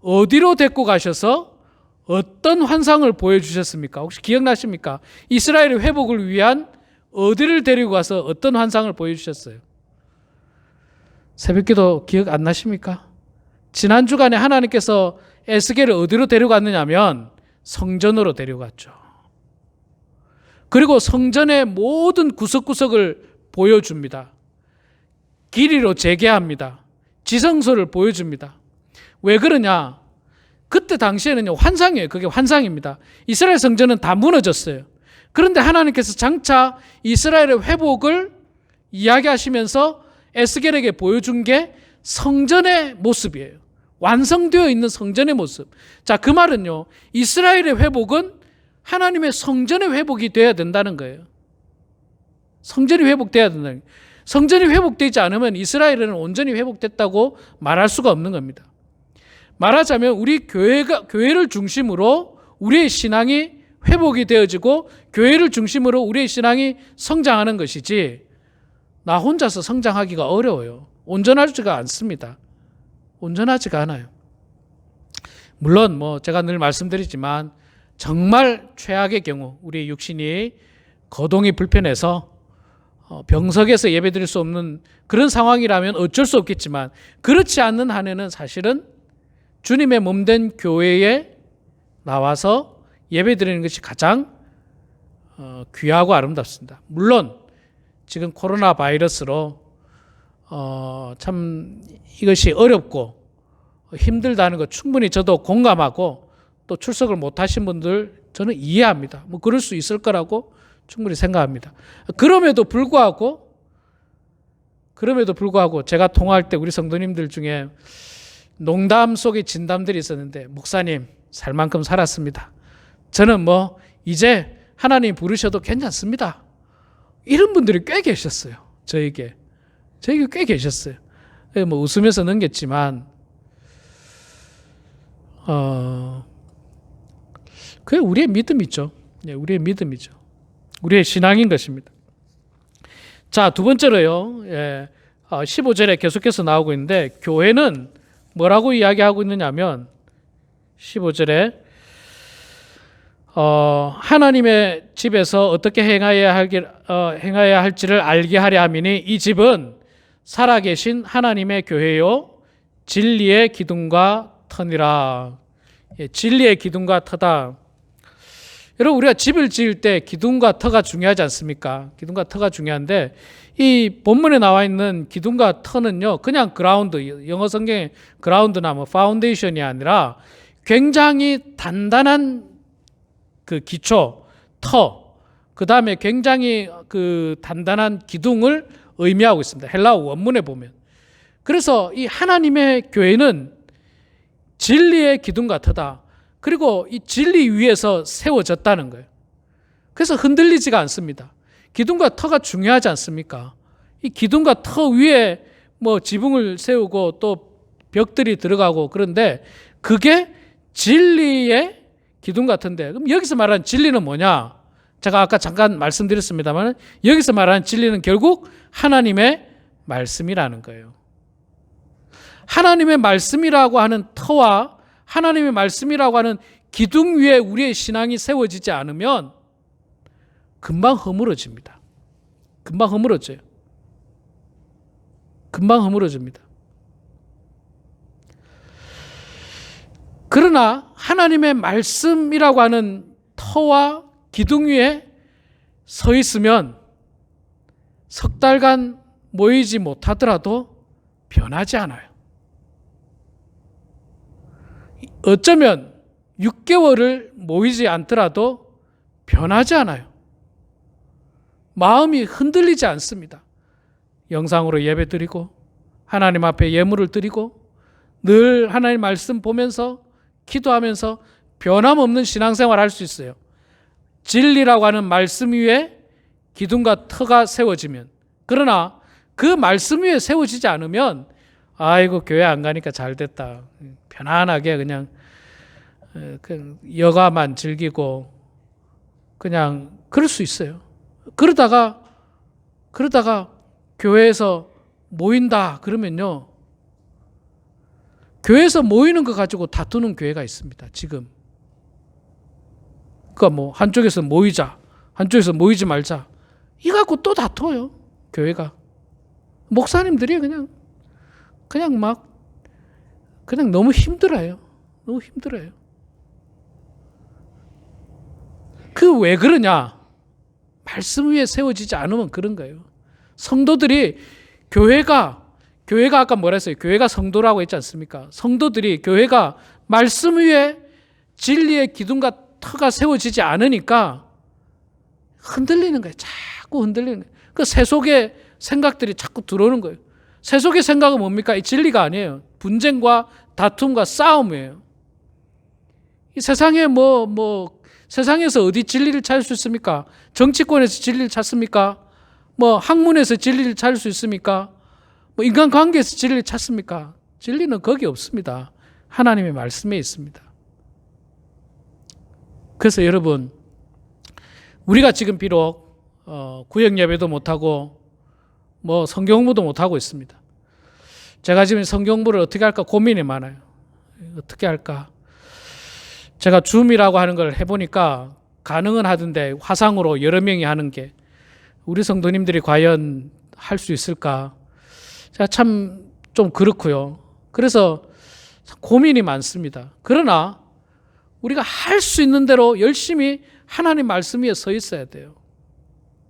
어디로 데리고 가셔서 어떤 환상을 보여주셨습니까? 혹시 기억나십니까? 이스라엘의 회복을 위한 어디를 데리고 가서 어떤 환상을 보여주셨어요? 새벽 기도 기억 안 나십니까? 지난 주간에 하나님께서 에스겔을 어디로 데려갔느냐면 성전으로 데려갔죠. 그리고 성전의 모든 구석구석을 보여줍니다. 길이로 재개합니다. 지성소를 보여줍니다. 왜 그러냐? 그때 당시에는 환상이에요. 그게 환상입니다. 이스라엘 성전은 다 무너졌어요. 그런데 하나님께서 장차 이스라엘의 회복을 이야기하시면서 에스겔에게 보여준 게 성전의 모습이에요. 완성되어 있는 성전의 모습. 자, 그 말은요, 이스라엘의 회복은 하나님의 성전의 회복이 되어야 된다는 거예요. 성전이 회복되어야 된다는 거예요. 성전이 회복되지 않으면 이스라엘은 온전히 회복됐다고 말할 수가 없는 겁니다. 말하자면 우리 교회를 중심으로 우리의 신앙이 회복이 되어지고 교회를 중심으로 우리의 신앙이 성장하는 것이지 나 혼자서 성장하기가 어려워요. 온전하지가 않습니다. 온전하지가 않아요. 물론 뭐 제가 늘 말씀드리지만 정말 최악의 경우 우리 육신이 거동이 불편해서 병석에서 예배드릴 수 없는 그런 상황이라면 어쩔 수 없겠지만 그렇지 않는 한에는 사실은 주님의 몸된 교회에 나와서 예배드리는 것이 가장 귀하고 아름답습니다. 물론 지금 코로나 바이러스로 참 이것이 어렵고 힘들다는 거 충분히 저도 공감하고 또 출석을 못하신 분들 저는 이해합니다. 뭐 그럴 수 있을 거라고 충분히 생각합니다. 그럼에도 불구하고 제가 통화할 때 우리 성도님들 중에 농담 속에 진담들이 있었는데, 목사님 살 만큼 살았습니다. 저는 뭐 이제 하나님 부르셔도 괜찮습니다. 이런 분들이 꽤 계셨어요. 저에게 꽤 계셨어요. 뭐 웃으면서 넘겼지만 그게 우리의 믿음이죠. 우리의 믿음이죠. 우리의 신앙인 것입니다. 자, 두 번째로요. 15절에 계속해서 나오고 있는데, 교회는 뭐라고 이야기하고 있느냐면 15절에 하나님의 집에서 어떻게 행하여야 할지를 알게 하려 함이니 이 집은 살아계신 하나님의 교회요 진리의 기둥과 터니라. 진리의 기둥과 터다. 여러분, 우리가 집을 지을 때 기둥과 터가 중요하지 않습니까? 기둥과 터가 중요한데, 이 본문에 나와 있는 기둥과 터는요, 그냥 그라운드, 영어 성경에 그라운드나 뭐 파운데이션이 아니라 굉장히 단단한 그 기초, 터, 그 다음에 굉장히 그 단단한 기둥을 의미하고 있습니다. 헬라어 원문에 보면. 그래서 이 하나님의 교회는 진리의 기둥과 터다. 그리고 이 진리 위에서 세워졌다는 거예요. 그래서 흔들리지가 않습니다. 기둥과 터가 중요하지 않습니까? 이 기둥과 터 위에 뭐 지붕을 세우고 또 벽들이 들어가고, 그런데 그게 진리의 기둥 같은데, 그럼 여기서 말하는 진리는 뭐냐? 제가 아까 잠깐 말씀드렸습니다만, 여기서 말하는 진리는 결국 하나님의 말씀이라는 거예요. 하나님의 말씀이라고 하는 터와 하나님의 말씀이라고 하는 기둥 위에 우리의 신앙이 세워지지 않으면 금방 허물어집니다. 금방 허물어져요. 금방 허물어집니다. 그러나 하나님의 말씀이라고 하는 터와 기둥 위에 서 있으면 석 달간 모이지 못하더라도 변하지 않아요. 어쩌면 6개월을 모이지 않더라도 변하지 않아요. 마음이 흔들리지 않습니다. 영상으로 예배 드리고 하나님 앞에 예물을 드리고 늘 하나님 말씀 보면서 기도하면서 변함없는 신앙생활 할 수 있어요. 진리라고 하는 말씀 위에 기둥과 터가 세워지면. 그러나 그 말씀 위에 세워지지 않으면 아이고 교회 안 가니까 잘 됐다. 편안하게 그냥 여가만 즐기고 그냥 그럴 수 있어요. 그러다가 교회에서 모인다 그러면요, 교회에서 모이는 거 가지고 다투는 교회가 있습니다. 지금. 그러니까 뭐 한쪽에서 모이자, 한쪽에서 모이지 말자, 이거 갖고 또 다퉈요. 교회가. 목사님들이 그냥 너무 힘들어요. 너무 힘들어요. 그 왜 그러냐? 말씀 위에 세워지지 않으면 그런 거예요. 성도들이 교회가 아까 뭐라 했어요? 교회가 성도라고 했지 않습니까? 성도들이 교회가 말씀 위에 진리의 기둥과 터가 세워지지 않으니까 흔들리는 거예요. 자꾸 흔들리는 거예요. 그 세속의 생각들이 자꾸 들어오는 거예요. 세속의 생각은 뭡니까? 이 진리가 아니에요. 분쟁과 다툼과 싸움이에요. 이 세상에 세상에서 어디 진리를 찾을 수 있습니까? 정치권에서 진리를 찾습니까? 학문에서 진리를 찾을 수 있습니까? 인간관계에서 진리를 찾습니까? 진리는 거기 없습니다. 하나님의 말씀에 있습니다. 그래서 여러분, 우리가 지금 비록 구역 예배도 못하고 성경 공부도 못하고 있습니다. 제가 지금 성경 공부를 어떻게 할까 고민이 많아요. 어떻게 할까? 제가 줌이라고 하는 걸 해보니까 가능은 하던데, 화상으로 여러 명이 하는 게 우리 성도님들이 과연 할 수 있을까? 제가 참 좀 그렇고요. 그래서 고민이 많습니다. 그러나 우리가 할 수 있는 대로 열심히 하나님 말씀 위에 서 있어야 돼요.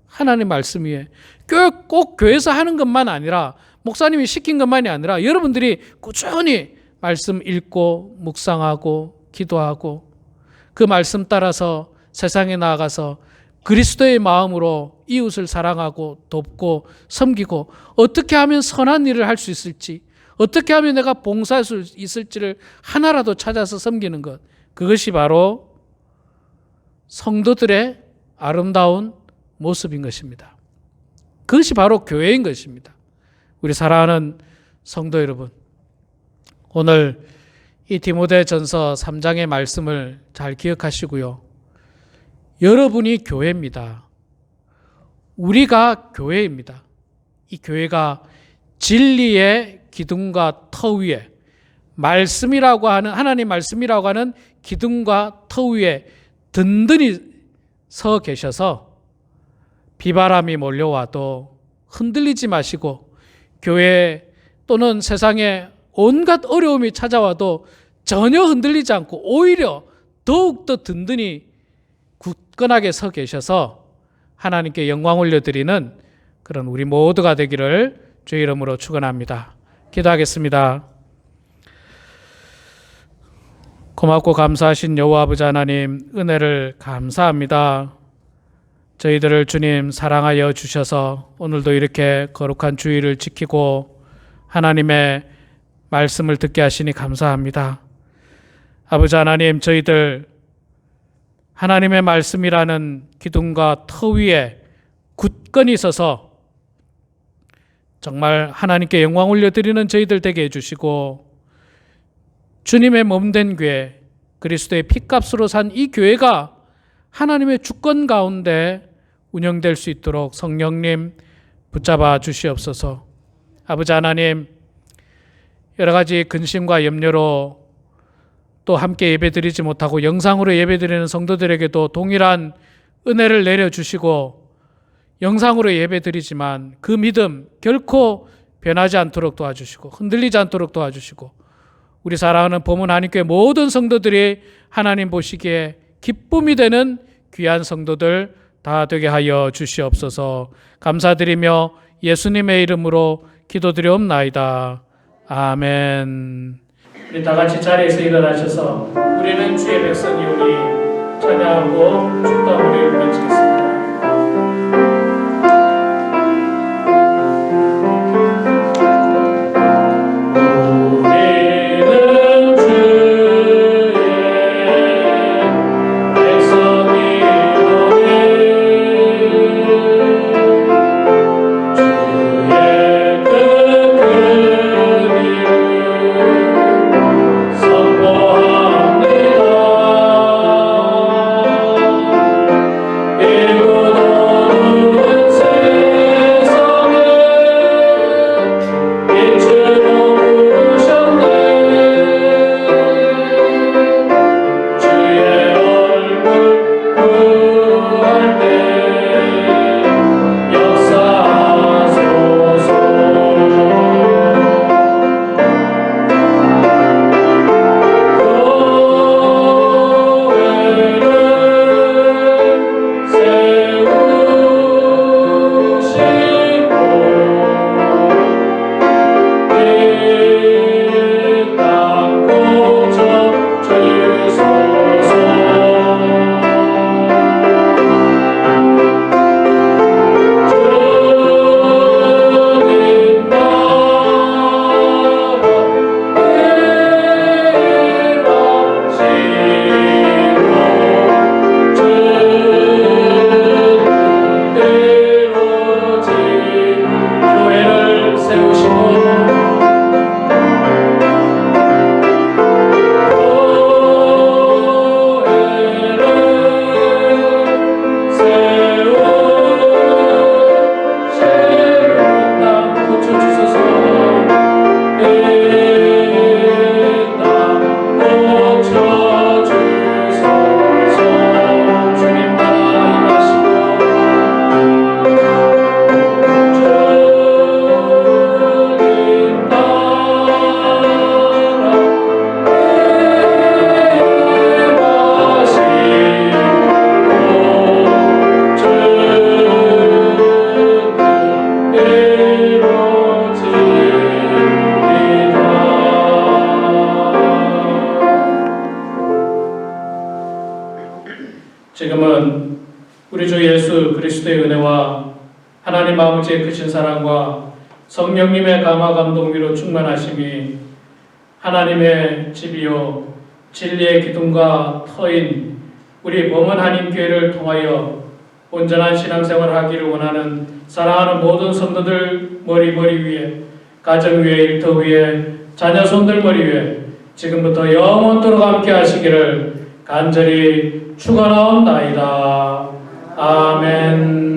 하나님 말씀 위에. 꼭 교회에서 하는 것만 아니라, 목사님이 시킨 것만이 아니라 여러분들이 꾸준히 말씀 읽고 묵상하고 기도하고 그 말씀 따라서 세상에 나아가서 그리스도의 마음으로 이웃을 사랑하고 돕고 섬기고 어떻게 하면 선한 일을 할 수 있을지, 어떻게 하면 내가 봉사할 수 있을지를 하나라도 찾아서 섬기는 것, 그것이 바로 성도들의 아름다운 모습인 것입니다. 그것이 바로 교회인 것입니다. 우리 사랑하는 성도 여러분, 오늘 이 디모데전서 3장의 말씀을 잘 기억하시고요. 여러분이 교회입니다. 우리가 교회입니다. 이 교회가 진리의 기둥과 터 위에, 말씀이라고 하는, 하나님 말씀이라고 하는 기둥과 터 위에 든든히 서 계셔서 비바람이 몰려와도 흔들리지 마시고, 교회 또는 세상에 온갖 어려움이 찾아와도 전혀 흔들리지 않고 오히려 더욱더 든든히 굳건하게 서 계셔서 하나님께 영광 올려드리는 그런 우리 모두가 되기를 주의 이름으로 축원합니다. 기도하겠습니다. 고맙고 감사하신 여호와 아버지 하나님, 은혜를 감사합니다. 저희들을 주님 사랑하여 주셔서 오늘도 이렇게 거룩한 주일을 지키고 하나님의 말씀을 듣게 하시니 감사합니다. 아버지 하나님, 저희들 하나님의 말씀이라는 기둥과 터 위에 굳건히 서서 정말 하나님께 영광 올려드리는 저희들 되게 해주시고, 주님의 몸된 교회, 그리스도의 피값으로 산 이 교회가 하나님의 주권 가운데 운영될 수 있도록 성령님 붙잡아 주시옵소서. 아버지 하나님, 여러 가지 근심과 염려로 또 함께 예배드리지 못하고 영상으로 예배드리는 성도들에게도 동일한 은혜를 내려주시고, 영상으로 예배드리지만 그 믿음 결코 변하지 않도록 도와주시고 흔들리지 않도록 도와주시고, 우리 사랑하는 범은 하나님교회 모든 성도들이 하나님 보시기에 기쁨이 되는 귀한 성도들 다 되게 하여 주시옵소서. 감사드리며 예수님의 이름으로 기도드리옵나이다. 아멘. 우리 다 같이 자리에서 일어나셔서 우리는 주의 백성이오니 찬양하고 축도함으로 마치겠습니다. 예. 예수 그리스도의 은혜와 하나님 아버지의 크신 사랑과 성령님의 감화 감동 위로 충만하심이 하나님의 집이요 진리의 기둥과 터인 우리 범은 한인교회를 통하여 온전한 신앙생활을 하기를 원하는 사랑하는 모든 성도들 머리 위에, 가정 위에, 일터 위에, 자녀 손들 머리 위에 지금부터 영원토록 함께 하시기를 간절히 축원하옵나이다. 아멘.